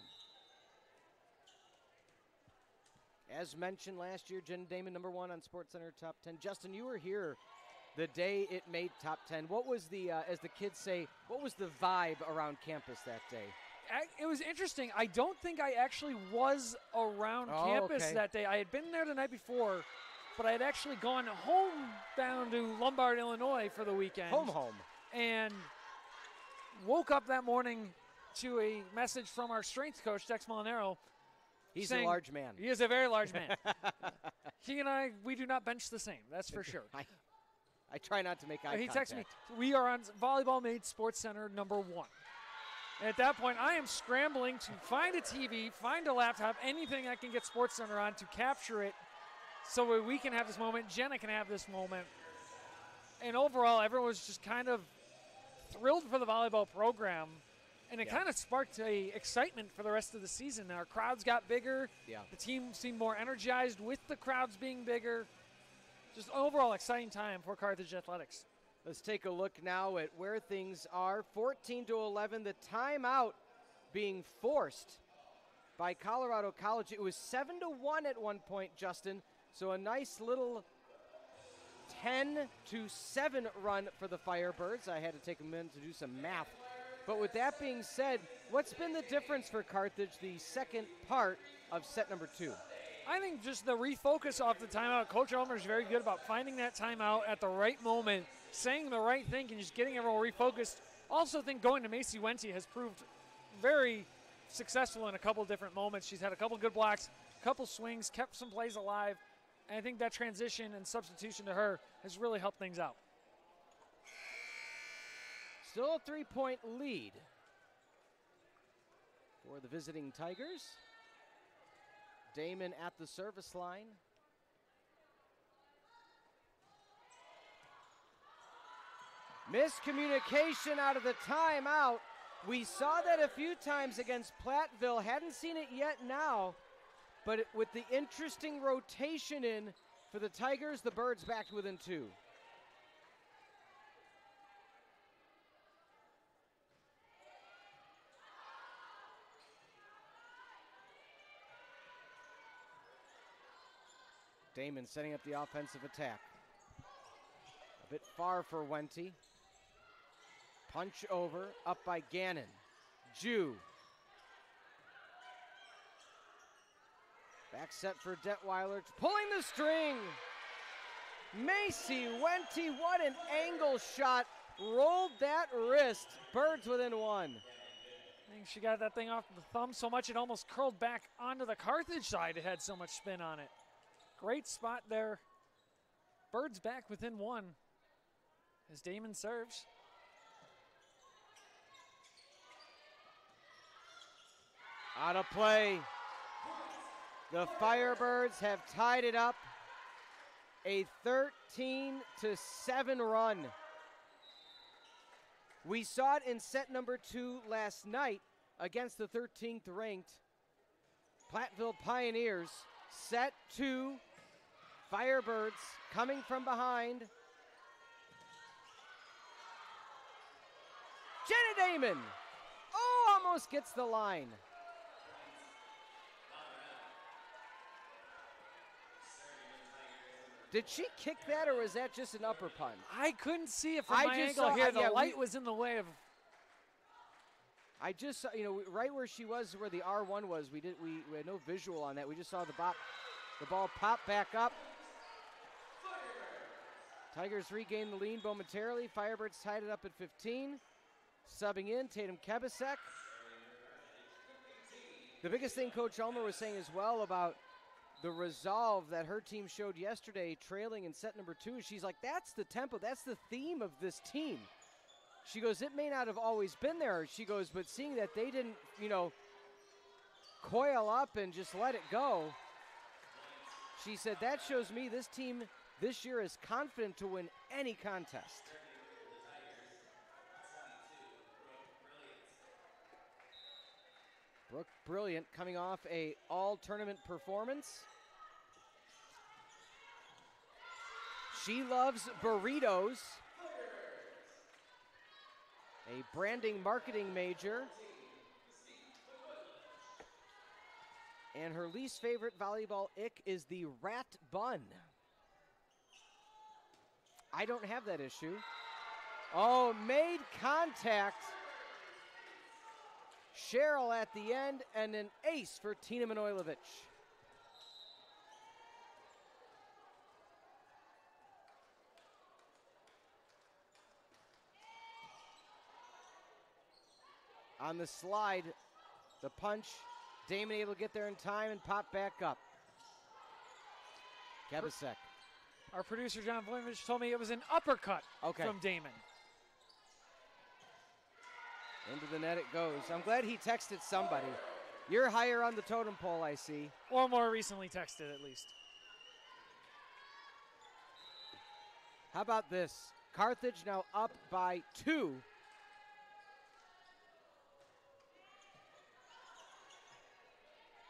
Speaker 1: As mentioned last year, Jenna Damon, number 1 on SportsCenter Top 10. Justin, you were here the day it made Top 10. What was the, as the kids say, what was the vibe around campus that day?
Speaker 2: It was interesting. I don't think I actually was around campus that day. I had been there the night before, but I had actually gone home down to Lombard, Illinois for the weekend.
Speaker 1: Home.
Speaker 2: And woke up that morning to a message from our strength coach, Dex Molinaro.
Speaker 1: He's a large man.
Speaker 2: He is a very large man. He and I, we do not bench the same, that's for sure.
Speaker 1: I try not to make eye contact.
Speaker 2: He texted me, we are on Volleyball Made Sports Center number 1. And at that point, I am scrambling to find a TV, find a laptop, anything I can get Sports Center on to capture it so we can have this moment, Jenna can have this moment. And overall, everyone was just kind of thrilled for the volleyball program. And it kind of sparked a excitement for the rest of the season. Our crowds got bigger.
Speaker 1: Yeah.
Speaker 2: The team seemed more energized with the crowds being bigger. Just overall exciting time for Carthage Athletics.
Speaker 1: Let's take a look now at where things are. 14-11, the timeout being forced by Colorado College. It was 7-1 at one point, Justin. So a nice little 10-7 run for the Firebirds. I had to take a minute to do some math. But with that being said, what's been the difference for Carthage the second part of set number 2?
Speaker 2: I think just the refocus off the timeout. Coach Elmer is very good about finding that timeout at the right moment, saying the right thing, and just getting everyone refocused. Also think going to Macy Wente has proved very successful in a couple different moments. She's had a couple good blocks, a couple swings, kept some plays alive, and I think that transition and substitution to her has really helped things out.
Speaker 1: Still a 3-point lead for the visiting Tigers. Damon at the service line. Miscommunication out of the timeout. We saw that a few times against Platteville. Hadn't seen it yet now. But with the interesting rotation in for the Tigers, the Birds back within 2. Damon setting up the offensive attack. A bit far for Wente. Punch over, up by Gannon. Jew. Back set for Detweiler, pulling the string. Macy Wente, what an angle shot. Rolled that wrist. Birds within 1.
Speaker 2: I think she got that thing off the thumb so much it almost curled back onto the Carthage side. It had so much spin on it. Great spot there. Birds back within 1 as Damon serves.
Speaker 1: Out of play. The Firebirds have tied it up. A 13-7 run. We saw it in set number 2 last night against the 13th ranked Platteville Pioneers. Set 2. Firebirds coming from behind. Jenna Damon. Oh, almost gets the line. Did she kick that, or was that just an upper punch?
Speaker 2: I couldn't see it from my angle here. The light was in the way of.
Speaker 1: I just saw, right where she was, where the R1 was. We had no visual on that. We just saw the ball pop back up. Tigers regain the lead momentarily. Firebirds tied it up at 15. Subbing in, Tatum Kebasek. The biggest thing Coach Ulmer was saying as well about the resolve that her team showed yesterday, trailing in set number 2, she's like, that's the tempo, that's the theme of this team. She goes, it may not have always been there. She goes, but seeing that they didn't, coil up and just let it go, she said, that shows me this team this year is confident to win any contest. Brooke Brilliant coming off a all-tournament performance. She loves burritos. A branding marketing major. And her least favorite volleyball ick is the rat bun. I don't have that issue. Oh, made contact. Cheryl at the end, and an ace for Tina Manojlovic. On the slide, the punch. Damon able to get there in time and pop back up. Kebasek.
Speaker 2: Our producer, John Vojinovic, told me it was an uppercut from Damon.
Speaker 1: Into the net it goes. I'm glad he texted somebody. You're higher on the totem pole, I see.
Speaker 2: Or more recently texted, at least.
Speaker 1: How about this? Carthage now up by 2.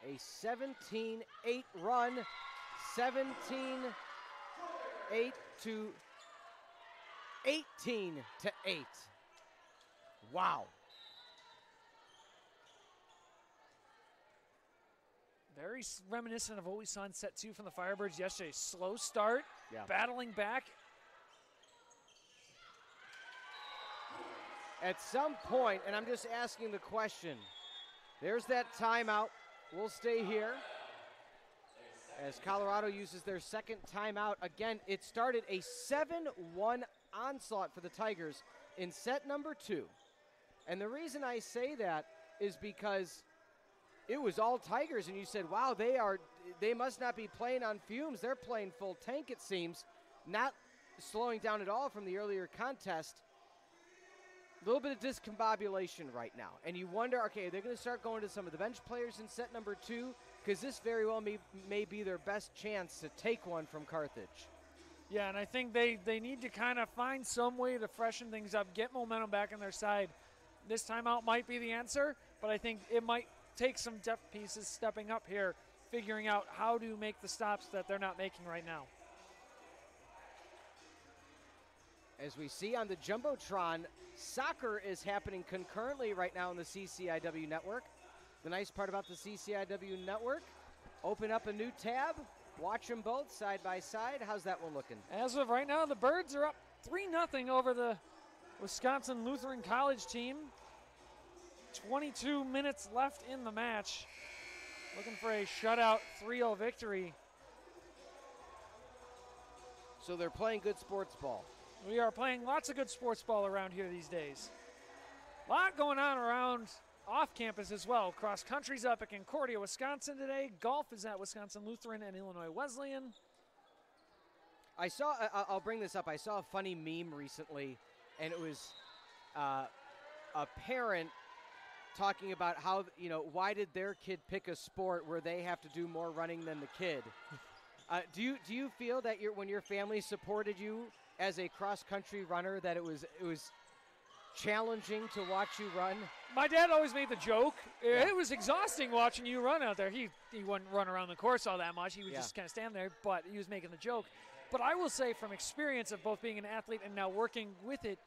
Speaker 1: A 17-8 run. 17-8 to 18-8. Wow.
Speaker 2: Very reminiscent of what we saw in set 2 from the Firebirds yesterday. Slow start, battling back.
Speaker 1: At some point, and I'm just asking the question, there's that timeout. We'll stay here as Colorado uses their second timeout. Again, it started a 7-1 onslaught for the Tigers in set number 2. And the reason I say that is because it was all Tigers, and you said, wow, they must not be playing on fumes. They're playing full tank, it seems. Not slowing down at all from the earlier contest. A little bit of discombobulation right now. And you wonder, okay, are they going to start going to some of the bench players in set number 2? Because this very well may be their best chance to take one from Carthage.
Speaker 2: Yeah, and I think they need to kind of find some way to freshen things up, get momentum back on their side. This timeout might be the answer, but I think it might take some depth pieces stepping up here, figuring out how to make the stops that they're not making right now.
Speaker 1: As we see on the Jumbotron, soccer is happening concurrently right now on the CCIW network. The nice part about the CCIW network, open up a new tab, watch them both side by side. How's that one looking?
Speaker 2: As of right now, the Birds are up 3-0 over the Wisconsin Lutheran College team. 22 minutes left in the match. Looking for a shutout 3-0 victory.
Speaker 1: So they're playing good sports ball.
Speaker 2: We are playing lots of good sports ball around here these days. A lot going on around off campus as well. Cross country's up at Concordia, Wisconsin today. Golf is at Wisconsin Lutheran and Illinois Wesleyan.
Speaker 1: I'll bring this up. I saw a funny meme recently, and it was a parent talking about how, why did their kid pick a sport where they have to do more running than the kid? Do you feel that when your family supported you as a cross-country runner, that it was challenging to watch you run?
Speaker 2: My dad always made the joke. Yeah. It was exhausting watching you run out there. He wouldn't run around the course all that much. He would just kind of stand there, but he was making the joke. But I will say, from experience of both being an athlete and now working with it,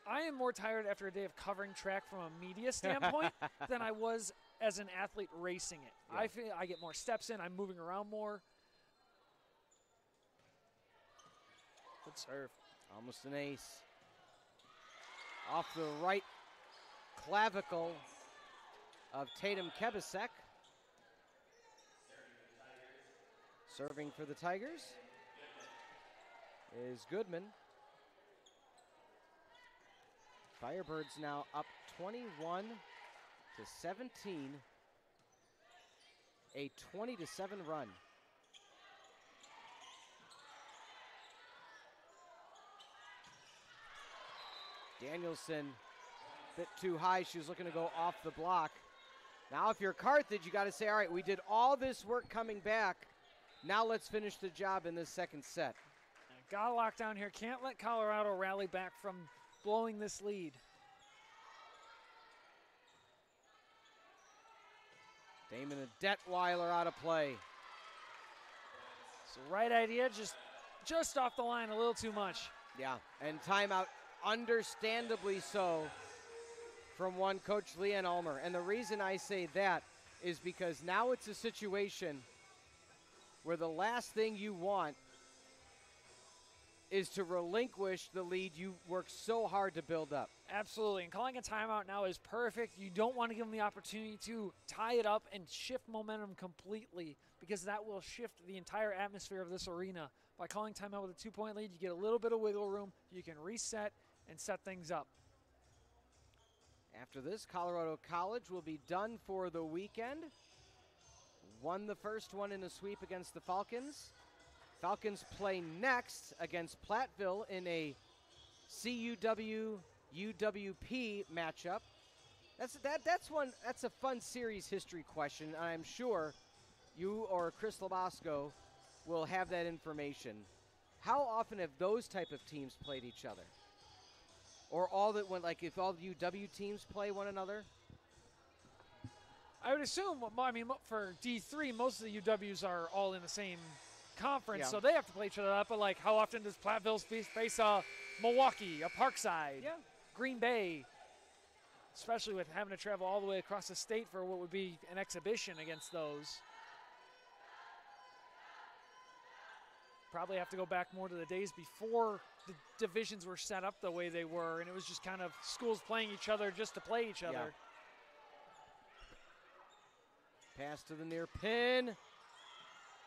Speaker 2: I am more tired after a day of covering track from a media standpoint than I was as an athlete racing it. Yeah. I feel I get more steps in. I'm moving around more. Good serve.
Speaker 1: Almost an ace. Off the right clavicle of Tatum Kebasek. Serving for the Tigers is Goodman. Firebirds now up 21-17. A 20-7 run. Danielson, a bit too high. She was looking to go off the block. Now if you're Carthage, you got to say, all right, we did all this work coming back. Now let's finish the job in this second set.
Speaker 2: Got to lock down here. Can't let Colorado rally back from blowing this lead.
Speaker 1: Damon and Detweiler out of play.
Speaker 2: It's the right idea, just off the line a little too much.
Speaker 1: Yeah, and timeout, understandably so, from one coach, Leanne Ulmer. And the reason I say that is because now it's a situation where the last thing you want is to relinquish the lead you worked so hard to build up.
Speaker 2: Absolutely, and calling a timeout now is perfect. You don't want to give them the opportunity to tie it up and shift momentum completely, because that will shift the entire atmosphere of this arena. By calling timeout with a 2-point lead, you get a little bit of wiggle room. You can reset and set things up.
Speaker 1: After this, Colorado College will be done for the weekend. Won the first one in a sweep against the Falcons. Falcons play next against Platteville in a CUW-UWP matchup. That's a fun series history question, and I'm sure you or Chris Labasco will have that information. How often have those type of teams played each other? Or all that went, like if all the UW teams play one another?
Speaker 2: I would assume, I mean, for D3, most of the UWs are all in the same conference, so they have to play each other up. But like, how often does Platteville face Milwaukee, a Parkside, Green Bay, especially with having to travel all the way across the state for what would be an exhibition against those? Probably have to go back more to the days before the divisions were set up the way they were, and it was just kind of schools playing each other just to play each other.
Speaker 1: Pass to the near pin.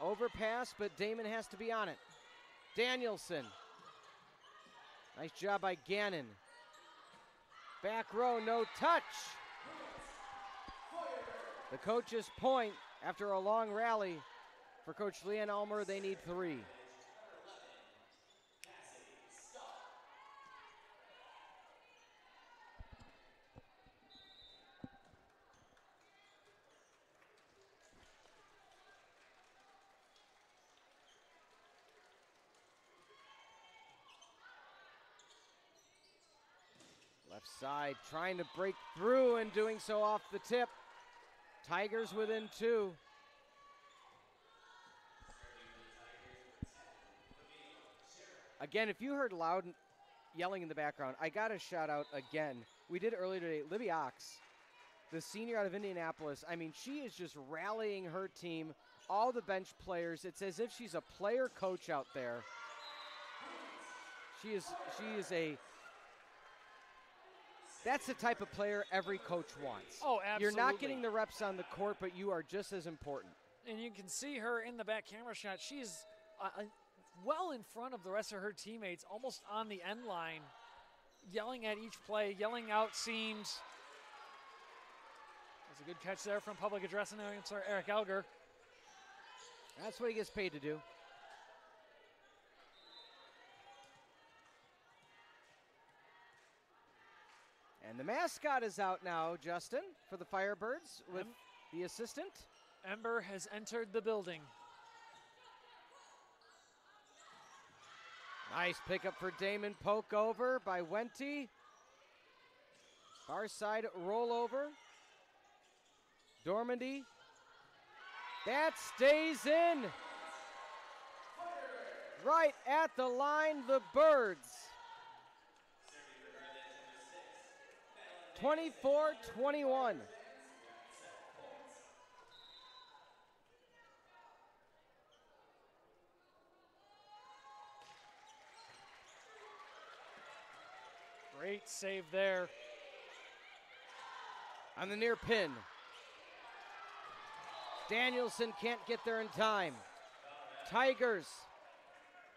Speaker 1: Overpass, but Damon has to be on it. Danielson. Nice job by Gannon. Back row, no touch. The coach's point after a long rally for Coach Leanne Ulmer. They need 3. Left side trying to break through and doing so off the tip. Tigers within 2. Again, if you heard loud yelling in the background, I got to shout out again. We did earlier today, Libby Ox, the senior out of Indianapolis. I mean, she is just rallying her team, all the bench players. It's as if she's a player coach out there. She is that's the type of player every coach wants.
Speaker 2: Oh, absolutely.
Speaker 1: You're not getting the reps on the court, but you are just as important.
Speaker 2: And you can see her in the back camera shot. She's well in front of the rest of her teammates, almost on the end line, yelling at each play, yelling out seams. There's a good catch there from public address announcer Eric Elger.
Speaker 1: That's what he gets paid to do. And the mascot is out now, Justin, for the Firebirds with the assistant.
Speaker 2: Ember has entered the building.
Speaker 1: Nice pickup for Damon. Poke over by Wente. Far side rollover. Dormandy. That stays in. Right at the line, the Birds. 24-21.
Speaker 2: Great save there.
Speaker 1: On the near pin. Danielson can't get there in time. Tigers,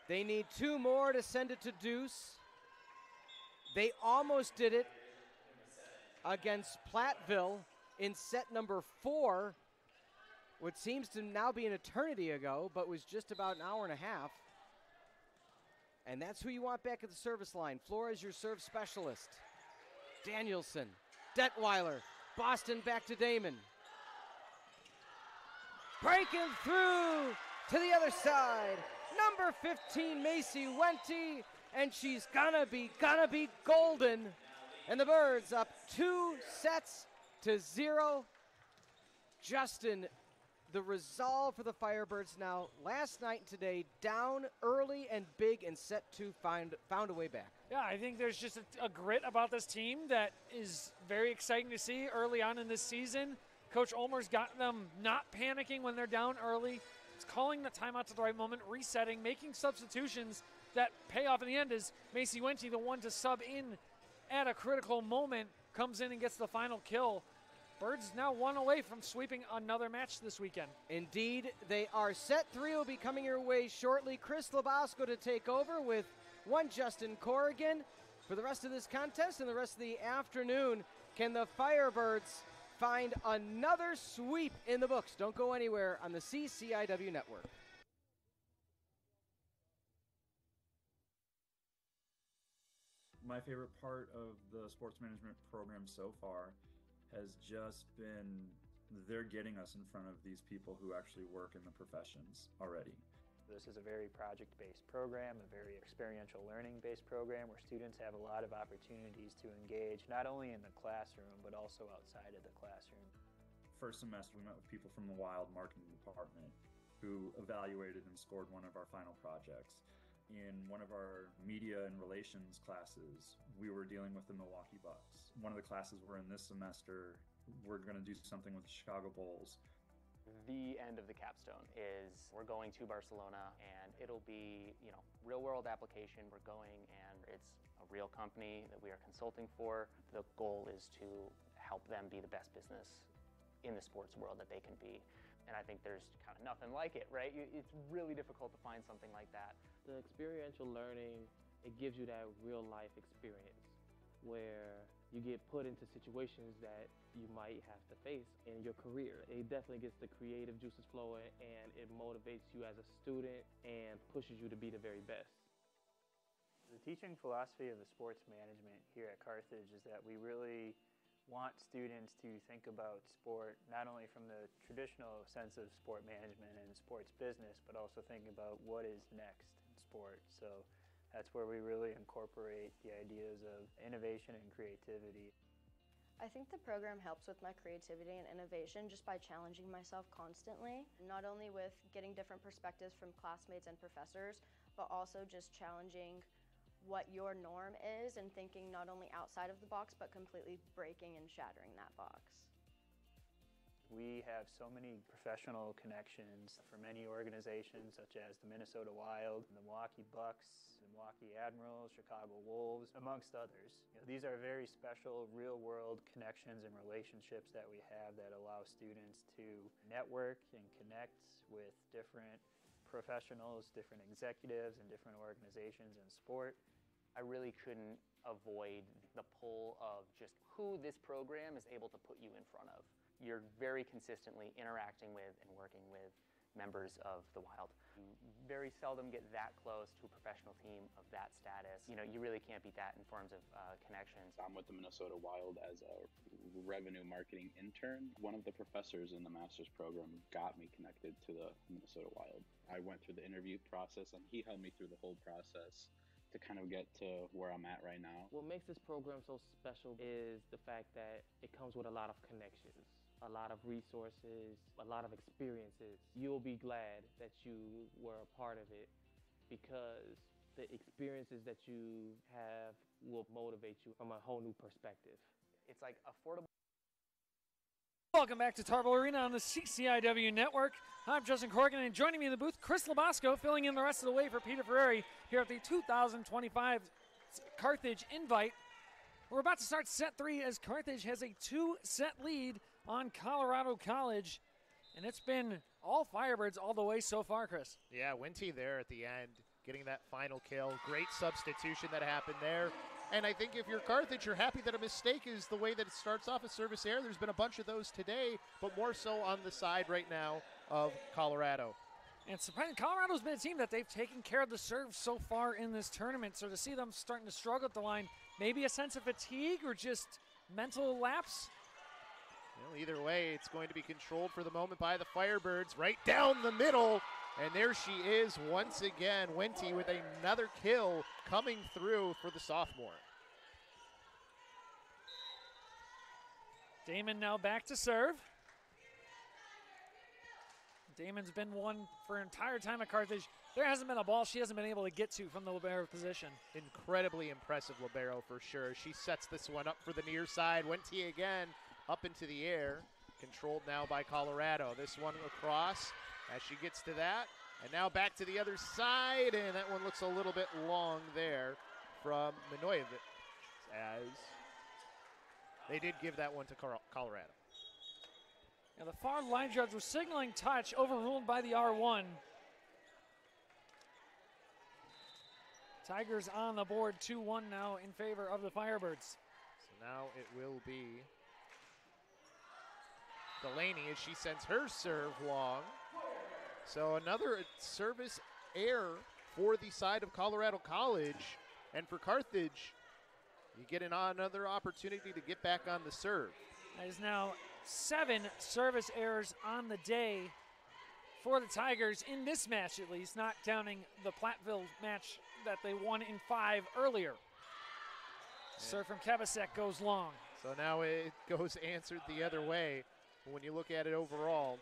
Speaker 1: they need 2 more to send it to deuce. They almost did it against Platteville in set number 4, what seems to now be an eternity ago, but was just about an hour and a half. And that's who you want back at the service line. Flores, your serve specialist. Danielson, Detweiler, Boston back to Damon. Breaking through to the other side. number 15, Macy Wente, and she's gonna be golden. And the Birds up 2-0. Justin, the resolve for the Firebirds now, last night and today, down early and big, and set to found a way back.
Speaker 2: Yeah, I think there's just a grit about this team that is very exciting to see early on in this season. Coach Ulmer's got them not panicking when they're down early. It's calling the timeouts at the right moment, resetting, making substitutions that pay off in the end. Is Macy Wente, the one to sub in at a critical moment, comes in and gets the final kill. Birds now one away from sweeping another match this weekend.
Speaker 1: Indeed, they are. Set 3 will be coming your way shortly. Chris Labasco to take over with one Justin Corrigan. For the rest of this contest and the rest of the afternoon, can the Firebirds find another sweep in the books? Don't go anywhere on the CCIW network.
Speaker 6: My favorite part of the sports management program so far has just been they're getting us in front of these people who actually work in the professions already.
Speaker 7: This is a very project-based program, a very experiential learning-based program where students have a lot of opportunities to engage not only in the classroom but also outside of the classroom.
Speaker 6: First semester we met with people from the Wild marketing department who evaluated and scored one of our final projects. In one of our media and relations classes, we were dealing with the Milwaukee Bucks. One of the classes we're in this semester, we're going to do something with the Chicago Bulls.
Speaker 8: The end of the capstone is we're going to Barcelona, and it'll be, real world application. We're going, and it's a real company that we are consulting for. The goal is to help them be the best business in the sports world that they can be. And I think there's kind of nothing like it, right? It's really difficult to find something like that.
Speaker 9: The experiential learning, it gives you that real life experience where you get put into situations that you might have to face in your career. It definitely gets the creative juices flowing, and it motivates you as a student and pushes you to be the very best.
Speaker 7: The teaching philosophy of the sports management here at Carthage is that we really want students to think about sport not only from the traditional sense of sport management and sports business, but also think about what is next in sport. So that's where we really incorporate the ideas of innovation and creativity.
Speaker 10: I think the program helps with my creativity and innovation just by challenging myself constantly, not only with getting different perspectives from classmates and professors, but also just challenging what your norm is and thinking not only outside of the box, but completely breaking and shattering that box.
Speaker 7: We have so many professional connections for many organizations such as the Minnesota Wild, the Milwaukee Bucks, the Milwaukee Admirals, Chicago Wolves, amongst others. These are very special real-world connections and relationships that we have that allow students to network and connect with different professionals, different executives, and different organizations in sport.
Speaker 8: I really couldn't avoid the pull of just who this program is able to put you in front of. You're very consistently interacting with and working with members of the Wild. You very seldom get that close to a professional team of that status. You really can't beat that in forms of connections.
Speaker 11: I'm with the Minnesota Wild as a revenue marketing intern. One of the professors in the master's program got me connected to the Minnesota Wild. I went through the interview process, and he held me through the whole process to kind of get to where I'm at right now.
Speaker 9: What makes this program so special is the fact that it comes with a lot of connections, a lot of resources, a lot of experiences. You'll be glad that you were a part of it because the experiences that you have will motivate you from a whole new perspective.
Speaker 8: It's like affordable.
Speaker 2: Welcome back to Tarble Arena on the CCIW Network. I'm Justin Corrigan, and joining me in the booth, Chris Labasco, filling in the rest of the way for Peter Ferreri here at the 2025 Carthage Invite. We're about to start set 3 as Carthage has a 2-set lead on Colorado College, and it's been all Firebirds all the way so far, Chris.
Speaker 12: Yeah, Wente there at the end, getting that final kill. Great substitution that happened there. And I think if you're Carthage, you're happy that a mistake is the way that it starts off a service error. There's been a bunch of those today, but more so on the side right now of Colorado.
Speaker 2: And surprisingly, Colorado's been a team that they've taken care of the serve so far in this tournament. So to see them starting to struggle at the line, maybe a sense of fatigue or just mental lapse?
Speaker 12: Well, either way, it's going to be controlled for the moment by the Firebirds right down the middle. And there she is once again, Wente with another kill coming through for the sophomore.
Speaker 2: Damon now back to serve. Damon's been one for an entire time at Carthage. There hasn't been a ball she hasn't been able to get to from the libero position.
Speaker 12: Incredibly impressive libero for sure. She sets this one up for the near side. Wente again up into the air. Controlled now by Colorado. This one across as she gets to that. And now back to the other side. And that one looks a little bit long there from Minojevic, as they did give that one to Colorado.
Speaker 2: Now the far line judge was signaling touch, overruled by the R1. Tigers on the board, 2-1 now in favor of the Firebirds.
Speaker 12: So now it will be Delaney as she sends her serve long. So another service error for the side of Colorado College. And for Carthage, you get another opportunity to get back on the serve.
Speaker 2: That is now 7 service errors on the day for the Tigers in this match, at least, not counting the Platteville match that they won in 5 earlier. Serve from Kevasek goes long.
Speaker 12: So now it goes answered the other way. When you look at it overall,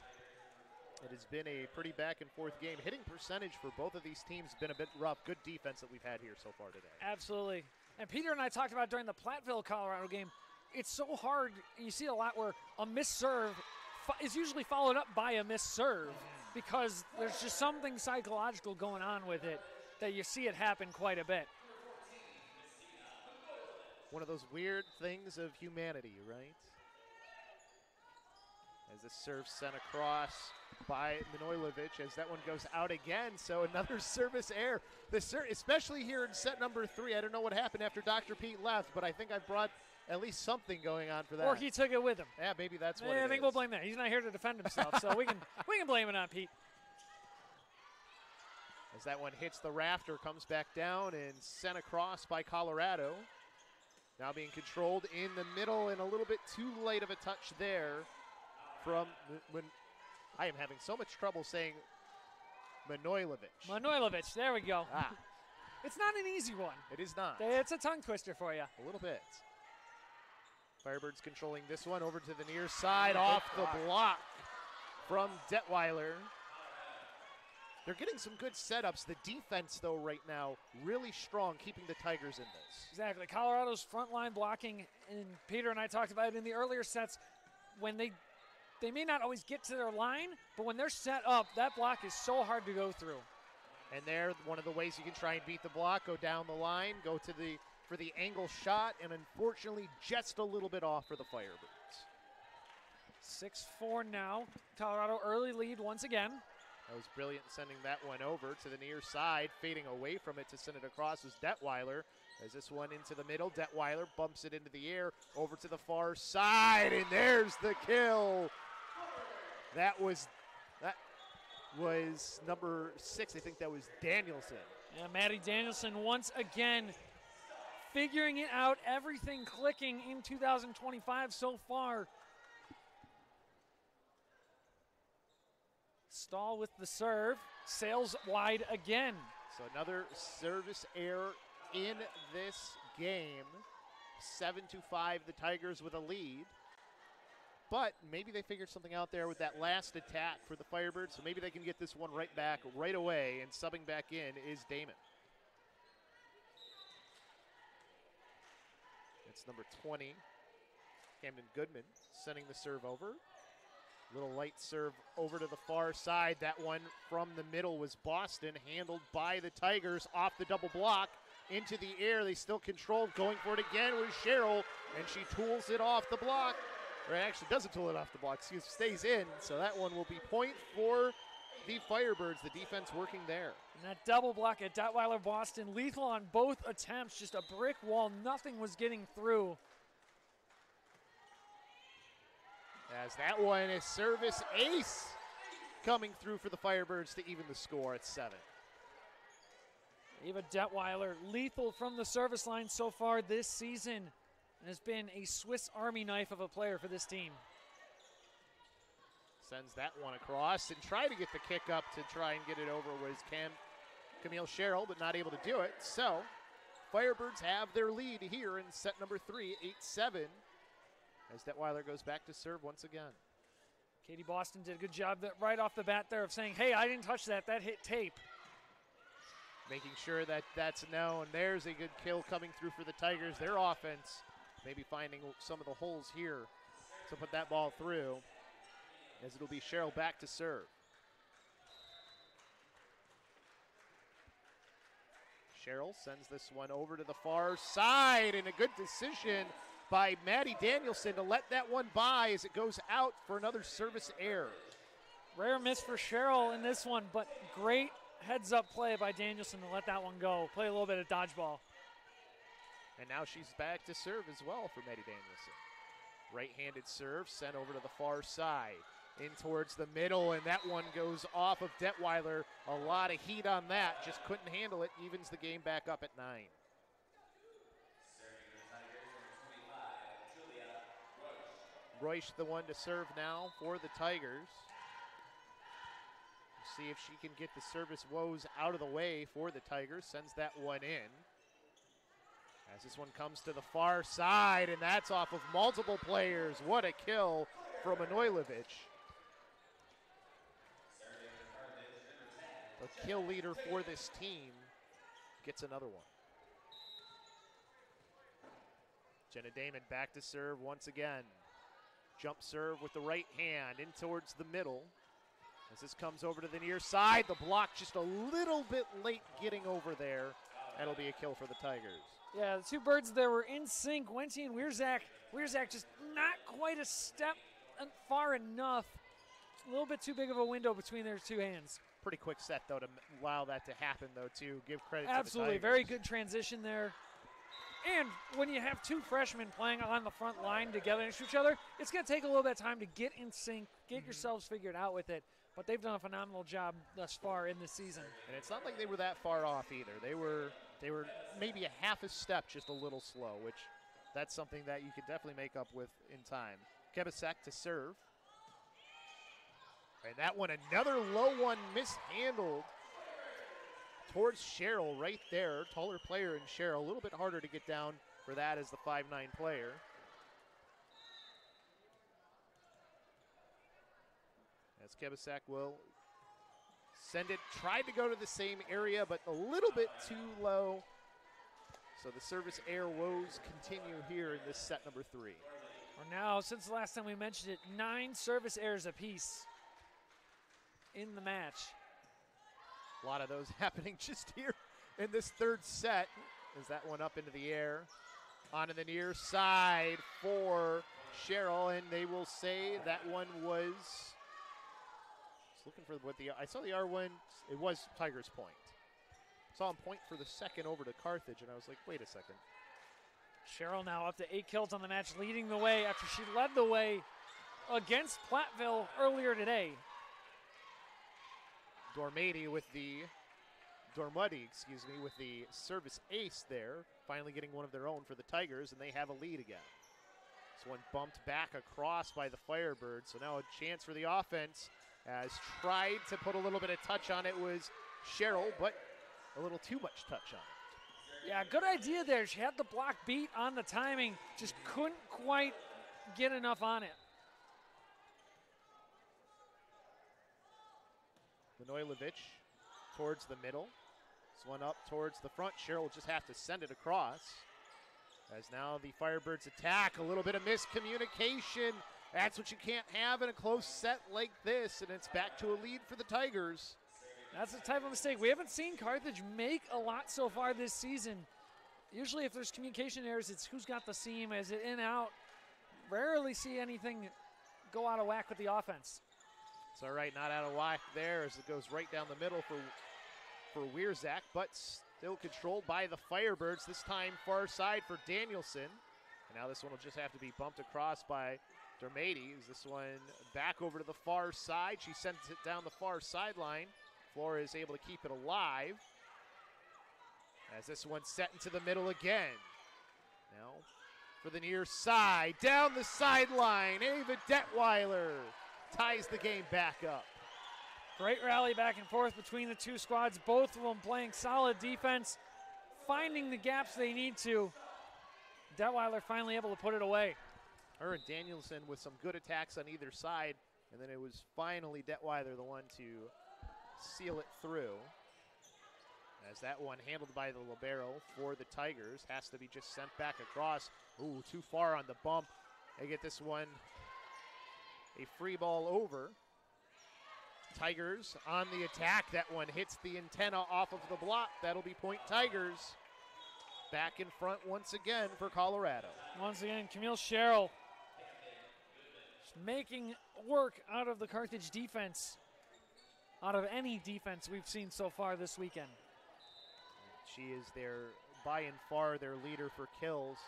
Speaker 12: it has been a pretty back and forth game. Hitting percentage for both of these teams has been a bit rough. Good defense that we've had here so far today.
Speaker 2: Absolutely. And Peter and I talked about during the Platteville, Colorado game, it's so hard. You see a lot where a missed serve is usually followed up by a missed serve because there's just something psychological going on with it that you see it happen quite a bit.
Speaker 12: One of those weird things of humanity, right? As the serve sent across by Minojevic as that one goes out again. So another service error. Especially here in set number 3. I don't know what happened after Dr. Pete left, but I think I brought at least something going on for that.
Speaker 2: Or he took it with him.
Speaker 12: Yeah, maybe that's what
Speaker 2: I think we'll blame that. He's not here to defend himself, so we can blame it on Pete.
Speaker 12: As that one hits the rafter, comes back down and sent across by Colorado. Now being controlled in the middle and a little bit too late of a touch there from when I am having so much trouble saying Minojevic.
Speaker 2: Minojevic, there we go. It's not an easy one.
Speaker 12: It is not.
Speaker 2: It's a tongue twister for you.
Speaker 12: A little bit. Firebirds controlling this one over to the near side, off the block from Detweiler. They're getting some good setups. The defense, though, right now, really strong, keeping the Tigers in this.
Speaker 2: Exactly. Colorado's front line blocking, and Peter and I talked about it in the earlier sets, when they may not always get to their line, but when they're set up, that block is so hard to go through.
Speaker 12: And there, one of the ways you can try and beat the block, go down the line, go to for the angle shot, and unfortunately just a little bit off for the Firebirds.
Speaker 2: 6-4 now. Colorado early lead once again.
Speaker 12: That was brilliant sending that one over to the near side. Fading away from it to send it across was Detweiler. As this one into the middle, Detweiler bumps it into the air over to the far side, and there's the kill. That was number 6. I think that was Danielson.
Speaker 2: Yeah, Maddie Danielson once again figuring it out, everything clicking in 2025 so far. Stahl with the serve, sails wide again.
Speaker 12: So another service error in this game. 7-5, the Tigers with a lead. But maybe they figured something out there with that last attack for the Firebirds, so maybe they can get this one right back right away, and subbing back in is Damon. It's number 20, Camden Goodman, sending the serve over. Little light serve over to the far side. That one from the middle was Boston, handled by the Tigers off the double block. Into the air, they still controlled, going for it again with Cheryl, and she tools it off the block. Or actually doesn't tool it off the block, stays in. So that one will be point for the Firebirds, the defense working there.
Speaker 2: And that double block at Detweiler Boston, lethal on both attempts, just a brick wall, nothing was getting through.
Speaker 12: As that one is service ace coming through for the Firebirds to even the score at 7.
Speaker 2: Eva Detweiler, lethal from the service line so far this season, and has been a Swiss Army knife of a player for this team.
Speaker 12: sends that one across and try to get the kick up to try and get it over was Camille Sherrill, but not able to do it. So Firebirds have their lead here in set number 3, 8-7, as Detweiler goes back to serve once again.
Speaker 2: Katie Boston did a good job right off the bat there of saying, hey, I didn't touch that. That hit tape.
Speaker 12: Making sure that that's known. There's a good kill coming through for the Tigers. Their offense maybe finding some of the holes here to put that ball through, as it'll be Sherrill back to serve. Sherrill sends this one over to the far side, and a good decision by Maddie Danielson to let that one by as it goes out for another service error.
Speaker 2: Rare miss for Sherrill in this one, but great heads-up play by Danielson to let that one go. Play a little bit of dodgeball.
Speaker 12: And now she's back to serve as well for Maddie Danielson. Right-handed serve sent over to the far side. In towards the middle, and that one goes off of Detweiler. A lot of heat on that. Just couldn't handle it. Evens the game back up at 9. Royce the one to serve now for the Tigers. See if she can get the service woes out of the way for the Tigers. Sends that one in. As this one comes to the far side, and that's off of multiple players. What a kill from Manojlovic. The kill leader for this team gets another one. Jenna Damon back to serve once again. Jump serve with the right hand in towards the middle. As this comes over to the near side, the block just a little bit late getting over there. That'll be a kill for the Tigers.
Speaker 2: Yeah, the two birds there were in sync. Wente and Wierzak. Wierzak just not quite a step far enough. A little bit too big of a window between their two hands.
Speaker 12: Pretty quick set, though, to allow that to happen, though, too. Give credit to the
Speaker 2: Absolutely,
Speaker 12: Tigers.
Speaker 2: very good transition there. And when you have two freshmen playing on the front line together next to each other, it's going to take a little bit of time to get in sync, get yourselves figured out with it. But they've done a phenomenal job thus far in this season.
Speaker 12: And it's not like they were that far off either. They were maybe a half a step just a little slow, which that's something that you could definitely make up with in time. Kebasek to serve. And that one, another low one mishandled towards Sherrill right there. Taller player in Sherrill. A little bit harder to get down for that as the 5'9" player. As Kebasek will send it. Tried to go to the same area, but a little bit too low. So the service error woes continue here in this set number 3.
Speaker 2: We're now, since the last time we mentioned it, 9 service errors apiece in the match.
Speaker 12: A lot of those happening just here in this third set. As that one up into the air. Onto the near side for Sherrill, and they will say that one was, looking for what I saw the R1, it was Tigers point. Saw him point for the second over to Carthage, and I was like, wait a second.
Speaker 2: Sherrill now up to 8 kills on the match, leading the way after she led the way against Platteville earlier today.
Speaker 12: Dormady with the service ace there, finally getting one of their own for the Tigers, and they have a lead again. This one bumped back across by the Firebirds, so now a chance for the offense. As tried to put a little bit of touch on it was Sherrill, but a little too much touch on it.
Speaker 2: Yeah, good idea there. She had the block beat on the timing, just couldn't quite get enough on it.
Speaker 12: Manojlovic towards the middle. This one up towards the front. Sherrill will just have to send it across. As now the Firebirds attack. A little bit of miscommunication. That's what you can't have in a close set like this, and it's back to a lead for the Tigers.
Speaker 2: That's the type of mistake we haven't seen Carthage make a lot so far this season. Usually if there's communication errors, it's who's got the seam, is it in, out. Rarely see anything go out of whack with the offense.
Speaker 12: It's all right, not out of whack there as it goes right down the middle for Wierzak, but still controlled by the Firebirds, this time far side for Danielson. And now this one will just have to be bumped across by Dormady. Is this one back over to the far side? She sends it down the far sideline. Flora is able to keep it alive. As this one set into the middle again. Now for the near side, down the sideline, Ava Detweiler ties the game back up.
Speaker 2: Great rally back and forth between the two squads, both of them playing solid defense, finding the gaps they need to. Detweiler finally able to put it away.
Speaker 12: Her and Danielson with some good attacks on either side, and then it was finally Detweiler the one to seal it through. As that one handled by the libero for the Tigers has to be just sent back across. Ooh, too far on the bump. They get this one a free ball over. Tigers on the attack. That one hits the antenna off of the block. That'll be point Tigers. Back in front once again for Colorado.
Speaker 2: Once again, Camille Sherrill just making work out of the Carthage defense, out of any defense we've seen so far this weekend.
Speaker 12: She is by and far their leader for kills.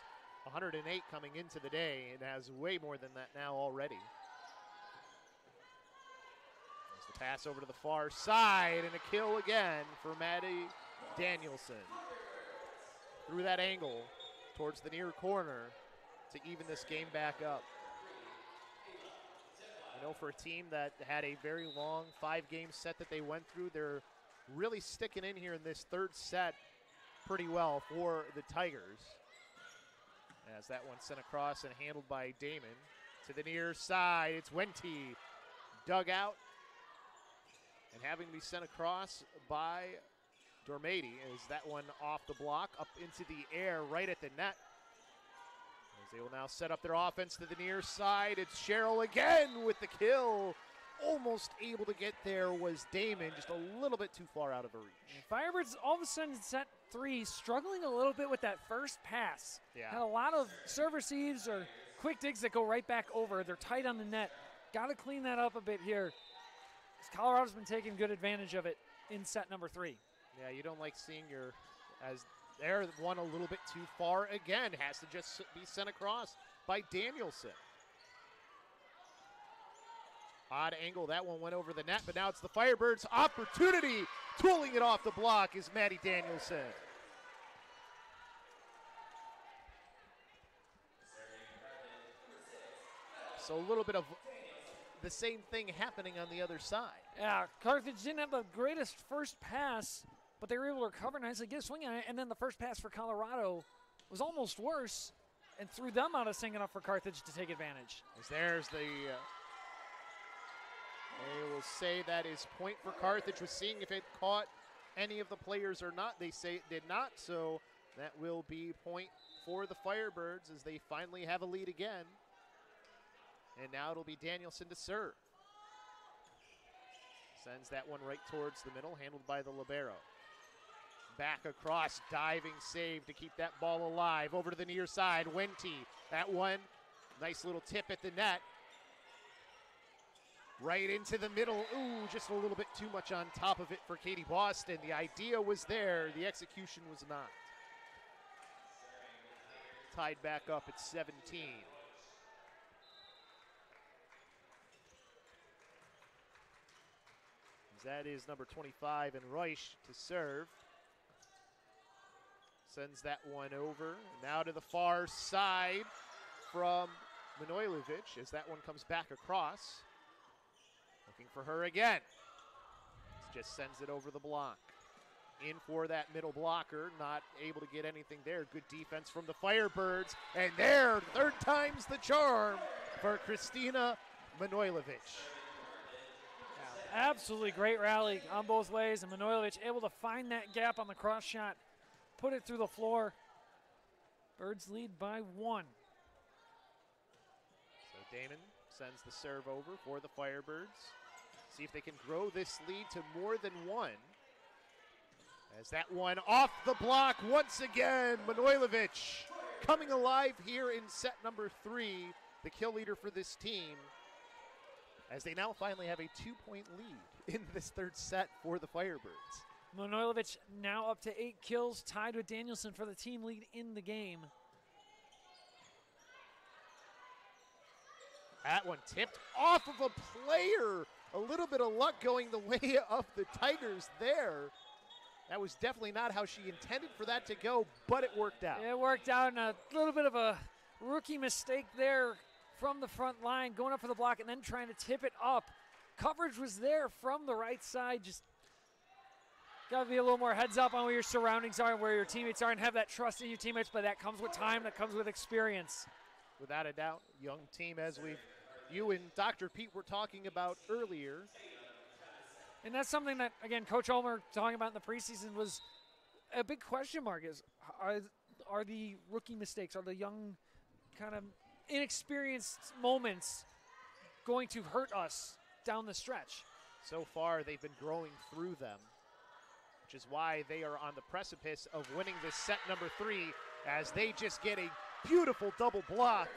Speaker 12: 108 coming into the day and has way more than that now already. There's the pass over to the far side and a kill again for Maddie Danielson. Through that angle towards the near corner to even this game back up. You know, for a team that had a very long 5-game set that they went through, they're really sticking in here in this third set pretty well for the Tigers. As that one sent across and handled by Damon to the near side. It's Wente dug out and having to be sent across by Dormady as that one off the block up into the air right at the net. As they will now set up their offense to the near side. It's Sherrill again with the kill. Almost able to get there was Damon, just a little bit too far out of her reach.
Speaker 2: Firebirds all of a sudden set 3, struggling a little bit with that first pass.
Speaker 12: Yeah.
Speaker 2: Had a lot of serve receives or quick digs that go right back over. They're tight on the net. Got to clean that up a bit here. Colorado's been taking good advantage of it in set number 3.
Speaker 12: Yeah, you don't like seeing as they're one a little bit too far again. Has to just be sent across by Danielson. Odd angle, that one went over the net, but now it's the Firebirds' opportunity. Tooling it off the block is Maddie Danielson. So a little bit of the same thing happening on the other side.
Speaker 2: Yeah, Carthage didn't have the greatest first pass, but they were able to recover nicely, get a swing on it, and then the first pass for Colorado was almost worse and threw them out of sync enough for Carthage to take advantage.
Speaker 12: As there's the... they will say that is point for Carthage. Was seeing if it caught any of the players or not. They say it did not, so that will be point for the Firebirds as they finally have a lead again. And now it'll be Danielson to serve. Sends that one right towards the middle, handled by the libero. Back across, diving save to keep that ball alive. Over to the near side, Wente. That one, nice little tip at the net. Right into the middle. Ooh, just a little bit too much on top of it for Katie Boston. The idea was there, the execution was not. Tied back up at 17. That is number 25 and Reusch to serve. Sends that one over. Now to the far side from Manojlovic as that one comes back across. Looking for her again. Just sends it over the block. In for that middle blocker. Not able to get anything there. Good defense from the Firebirds. And there, third time's the charm for Christina Manojlovic.
Speaker 2: Absolutely great rally on both ways, and Manojlovic able to find that gap on the cross shot, put it through the floor. Birds lead by 1.
Speaker 12: So Damon sends the serve over for the Firebirds. See if they can grow this lead to more than 1. As that one off the block once again, Manojlovic coming alive here in set number 3, the kill leader for this team, as they now finally have a 2-point lead in this third set for the Firebirds.
Speaker 2: Manojlovic now up to 8 kills, tied with Danielson for the team lead in the game.
Speaker 12: That one tipped off of a player. A little bit of luck going the way of the Tigers there. That was definitely not how she intended for that to go, but it worked out.
Speaker 2: It worked out, and a little bit of a rookie mistake there from the front line, going up for the block and then trying to tip it up. Coverage was there from the right side. Just got to be a little more heads up on where your surroundings are and where your teammates are and have that trust in your teammates, but that comes with time, that comes with experience.
Speaker 12: Without a doubt, young team as you and Dr. Pete were talking about earlier.
Speaker 2: And that's something that, again, Coach Ulmer talking about in the preseason was a big question mark is, are the rookie mistakes, are the young kind of inexperienced moments going to hurt us down the stretch?
Speaker 12: So far, they've been growing through them, which is why they are on the precipice of winning this set number 3 as they just get a beautiful double block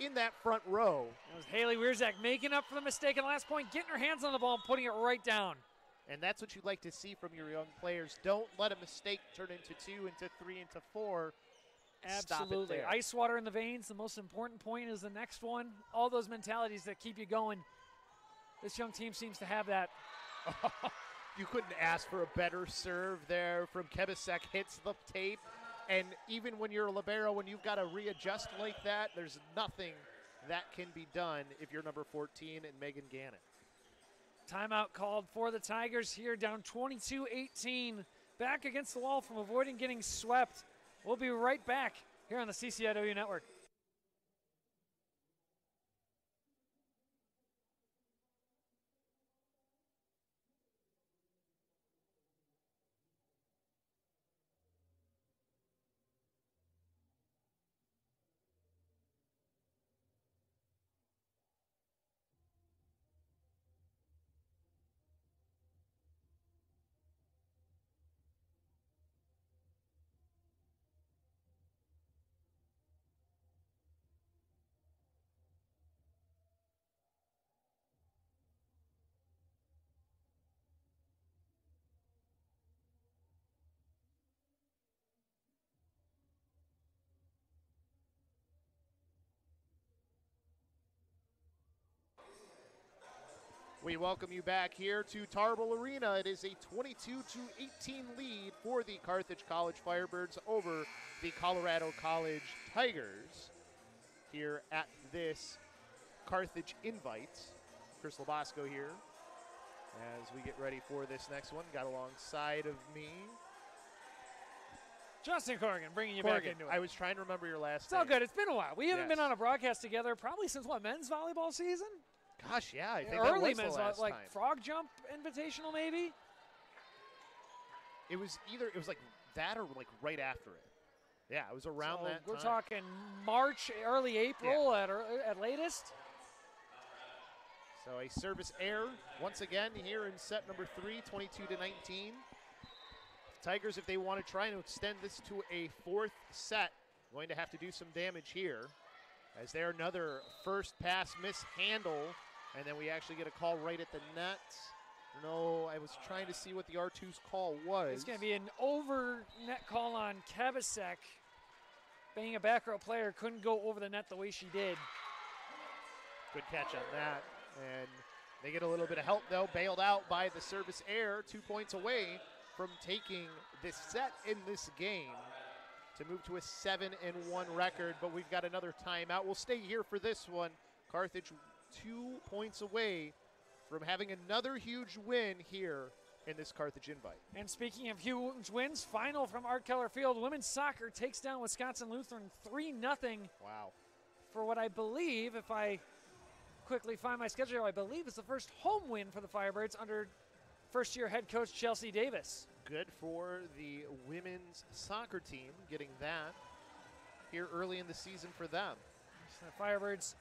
Speaker 12: in that front row.
Speaker 2: It was Haley Wierzak making up for the mistake in the last point, getting her hands on the ball and putting it right down.
Speaker 12: And that's what you'd like to see from your young players. Don't let a mistake turn into 2, into 3, into 4.
Speaker 2: Absolutely.
Speaker 12: Stop it there.
Speaker 2: Ice water in the veins. The most important point is the next one. All those mentalities that keep you going. This young team seems to have that.
Speaker 12: You couldn't ask for a better serve there from Kebasek. Hits the tape. And even when you're a libero, when you've got to readjust like that, there's nothing that can be done if you're number 14 and Megan Gannon.
Speaker 2: Timeout called for the Tigers here, down 22-18. Back against the wall from avoiding getting swept. We'll be right back here on the CCIW Network.
Speaker 12: We welcome you back here to Tarble Arena. It is a 22-18 lead for the Carthage College Firebirds over the Colorado College Tigers here at this Carthage Invite. Chris Labasco here as we get ready for this next one. Got alongside of me
Speaker 2: Justin Corrigan, bringing you
Speaker 12: Corrigan.
Speaker 2: back into it.
Speaker 12: I was trying to remember your last
Speaker 2: It's
Speaker 12: name.
Speaker 2: all good. It's been a while. We haven't
Speaker 12: Yes.
Speaker 2: been on a broadcast together probably since, what, men's volleyball season?
Speaker 12: Gosh, yeah, I think
Speaker 2: Early
Speaker 12: that was
Speaker 2: men's
Speaker 12: the last
Speaker 2: like
Speaker 12: time.
Speaker 2: frog jump invitational maybe?
Speaker 12: It was like that or like right after it. Yeah, it was around
Speaker 2: So
Speaker 12: that
Speaker 2: we're
Speaker 12: time.
Speaker 2: talking March, early April at latest.
Speaker 12: So a service error once again here in set number 3, 22-19. Tigers, if they want to try and extend this to a 4th set, going to have to do some damage here. As there another first pass mishandle, and then we actually get a call right at the net. No, I was trying to see what the R2's call was.
Speaker 2: It's going to be an over net call on Kebasek. Being a back row player, couldn't go over the net the way she did.
Speaker 12: Good catch on that. And they get a little bit of help, though, bailed out by the service error, 2 points away from taking this set in this game to move to a 7-1 record, but we've got another timeout. We'll stay here for this one. Carthage 2 points away from having another huge win here in this Carthage Invite.
Speaker 2: And speaking of huge wins, final from Art Keller Field. Women's soccer takes down Wisconsin Lutheran 3-0.
Speaker 12: Wow.
Speaker 2: For what I believe, if I quickly find my schedule, I believe it's the first home win for the Firebirds under first-year head coach Chelsea Davis.
Speaker 12: Good for the women's soccer team getting that here early in the season for them.
Speaker 2: So the Firebirds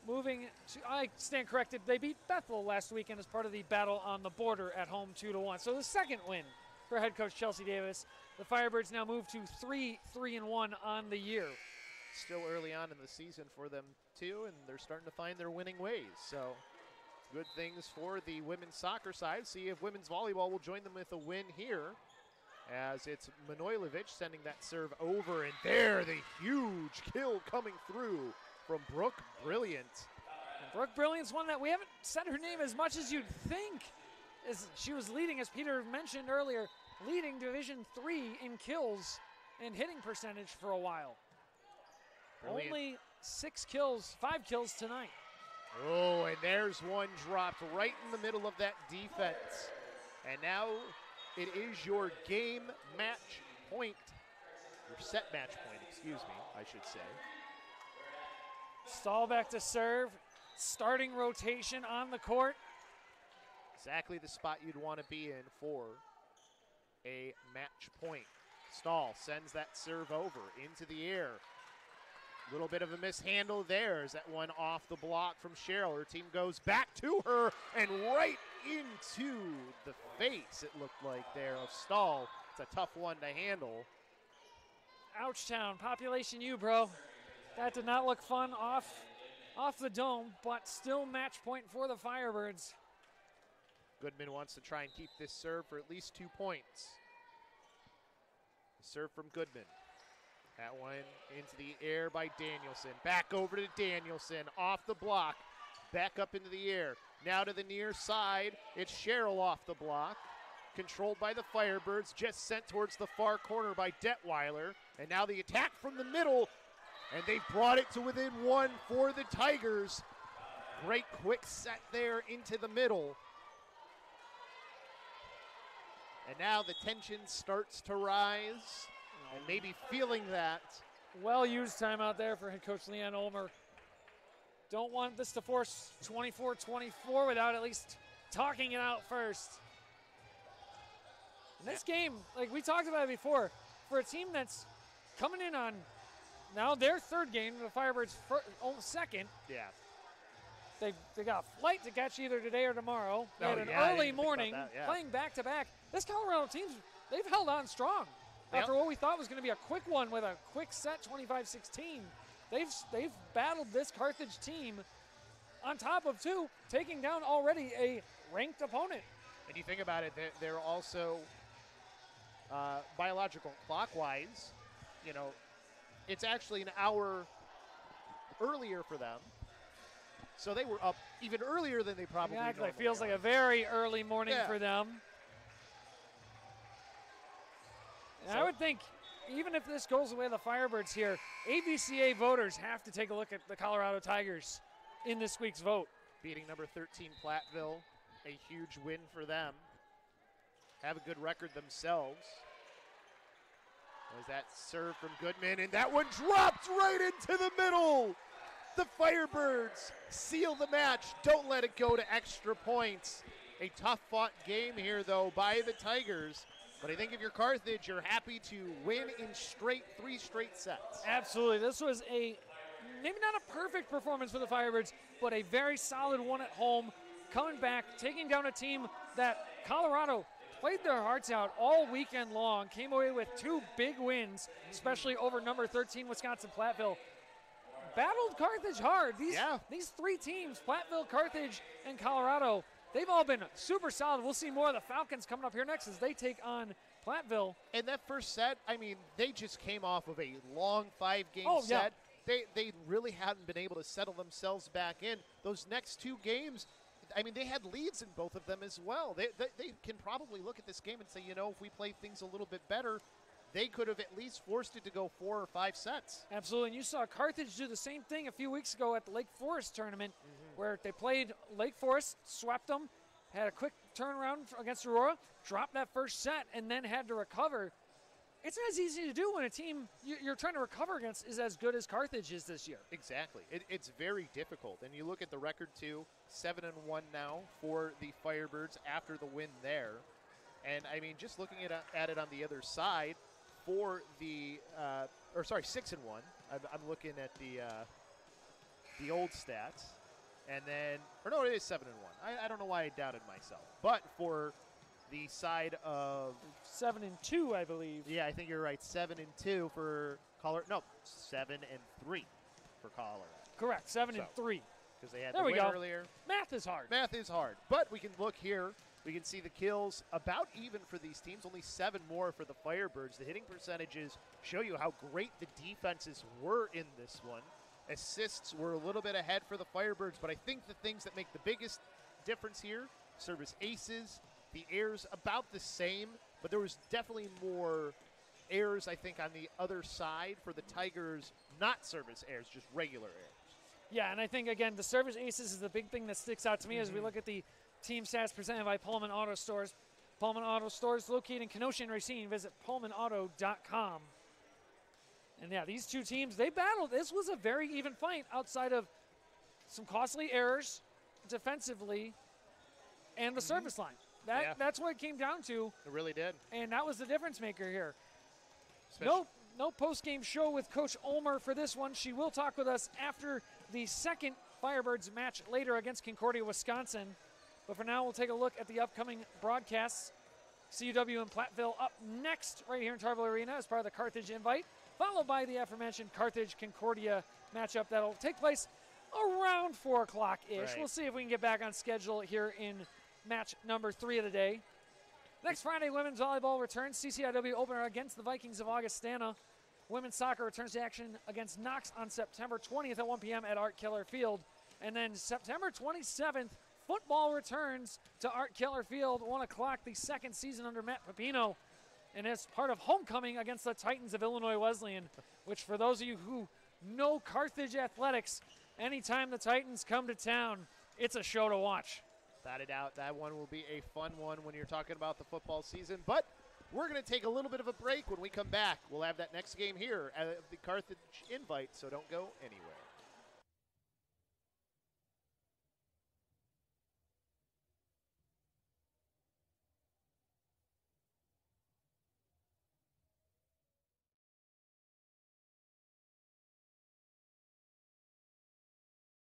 Speaker 2: moving to, I stand corrected, they beat Bethel last weekend as part of the battle on the border at home 2-1. So the second win for head coach Chelsea Davis. The Firebirds now move to 3-1 on the year.
Speaker 12: Still early on in the season for them too, and they're starting to find their winning ways. So good things for the women's soccer side. See if women's volleyball will join them with a win here, as it's Manojlovic sending that serve over, and there the huge kill coming through from Brooke Brilliant.
Speaker 2: And Brooke Brilliant's one that we haven't said her name as much as you'd think. As she was leading, as Peter mentioned earlier, leading Division III in kills and hitting percentage for a while.
Speaker 12: Brilliant.
Speaker 2: Only 5 kills tonight.
Speaker 12: Oh, and there's one dropped right in the middle of that defense. And now it is your game match point, your set match point, excuse me, I should say.
Speaker 2: Stahl back to serve, starting rotation on the court.
Speaker 12: Exactly the spot you'd want to be in for a match point. Stahl sends that serve over into the air. A little bit of a mishandle there as that one off the block from Cheryl. Her team goes back to her and right into the face, it looked like there, of Stahl. It's a tough one to handle.
Speaker 2: Ouchtown, population U, bro. That did not look fun off the dome, but still match point for the Firebirds.
Speaker 12: Goodman wants to try and keep this serve for at least 2 points. Serve from Goodman. That one into the air by Danielson. Back over to Danielson, off the block, back up into the air. Now to the near side, it's Cheryl off the block. Controlled by the Firebirds, just sent towards the far corner by Detweiler. And now the attack from the middle, and they've brought it to within 1 for the Tigers. Great quick set there into the middle. And now the tension starts to rise, and maybe feeling that.
Speaker 2: Well-used timeout there for head coach Leanne Ulmer. Don't want this to force 24-24 without at least talking it out first. And this game, like we talked about it before, for a team that's coming in on now their third game, the Firebirds' second.
Speaker 12: Yeah.
Speaker 2: They got a flight to catch either today or tomorrow. They had an early morning playing back-to-back. This Colorado team, they've held on strong. After what we thought was going to be a quick one with a quick set, 25-16, they've battled this Carthage team on top of two, taking down already a ranked opponent.
Speaker 12: And you think about it, they're also biological clockwise. You know, it's actually an hour earlier for them. So they were up even earlier than they probably
Speaker 2: Exactly. Feels like a very early morning for them. And I would think, even if this goes away, the Firebirds here, AVCA voters have to take a look at the Colorado Tigers in this week's vote.
Speaker 12: Beating number 13 Platteville, a huge win for them. Have a good record themselves. There's that serve from Goodman, and that one dropped right into the middle. The Firebirds seal the match. Don't let it go to extra points. A tough-fought game here, though, by the Tigers. But I think if you're Carthage, you're happy to win in 3 straight sets.
Speaker 2: Absolutely. This was maybe not a perfect performance for the Firebirds, but a very solid one at home. Coming back, taking down a team that Colorado played their hearts out all weekend long, came away with 2 big wins, especially over number 13 Wisconsin Platteville. Battled Carthage hard. These 3 teams, Platteville, Carthage, and Colorado, they've all been super solid. We'll see more of the Falcons coming up here next as they take on Platteville.
Speaker 12: And that first set, I mean, they just came off of a long 5-game set. They really hadn't been able to settle themselves back in. Those next 2 games, I mean, they had leads in both of them as well. They can probably look at this game and say, you know, if we play things a little bit better, they could have at least forced it to go 4 or 5 sets.
Speaker 2: Absolutely, and you saw Carthage do the same thing a few weeks ago at the Lake Forest tournament, where they played Lake Forest, swept them, had a quick turnaround against Aurora, dropped that first set, and then had to recover. It's not as easy to do when a team you're trying to recover against is as good as Carthage is this year.
Speaker 12: Exactly. It's very difficult. And you look at the record, too, 7-1 now for the Firebirds after the win there. And, I mean, just looking at it on the other side, for the 6-1. I'm looking at the old stats, and then it is 7-1. I don't know why I doubted myself, but for the side of
Speaker 2: 7-2, I believe.
Speaker 12: Yeah, I think you're right. 7-2 for Colorado. No, 7-3 for Colorado.
Speaker 2: Correct. 7-3
Speaker 12: because they had the win earlier.
Speaker 2: Math is hard.
Speaker 12: Math is hard, but we can look here. We can see the kills about even for these teams, only 7 more for the Firebirds. The hitting percentages show you how great the defenses were in this one. Assists were a little bit ahead for the Firebirds, but I think the things that make the biggest difference here, service aces, the airs about the same, but there was definitely more errors, I think, on the other side for the Tigers, not service errors, just regular errors.
Speaker 2: Yeah, and I think, again, the service aces is the big thing that sticks out to me as we look at the team stats presented by Pullman Auto Stores. Pullman Auto Stores located in Kenosha and Racine. Visit pullmanauto.com. And, yeah, these two teams, they battled. This was a very even fight outside of some costly errors defensively and the service line. That's what it came down to.
Speaker 12: It really did.
Speaker 2: And that was the difference maker here. No post-game show with Coach Ulmer for this one. She will talk with us after the second Firebirds match later against Concordia, Wisconsin. But for now, we'll take a look at the upcoming broadcasts. CUW and Platteville up next right here in Tarble Arena as part of the Carthage invite, followed by the aforementioned Carthage-Concordia matchup that'll take place around 4 o'clock-ish.
Speaker 12: Right.
Speaker 2: We'll see if we can get back on schedule here in match number 3 of the day. Next Friday, women's volleyball returns. CCIW opener against the Vikings of Augustana. Women's soccer returns to action against Knox on September 20th at 1 p.m. at Art Keller Field. And then September 27th, football returns to Art Keller Field, 1 o'clock, the second season under Matt Pepino. And as part of homecoming against the Titans of Illinois Wesleyan, which for those of you who know Carthage athletics, anytime the Titans come to town, it's a show to watch.
Speaker 12: Without a doubt, that one will be a fun one when you're talking about the football season. But we're going to take a little bit of a break. When we come back, we'll have that next game here at the Carthage invite, so don't go anywhere.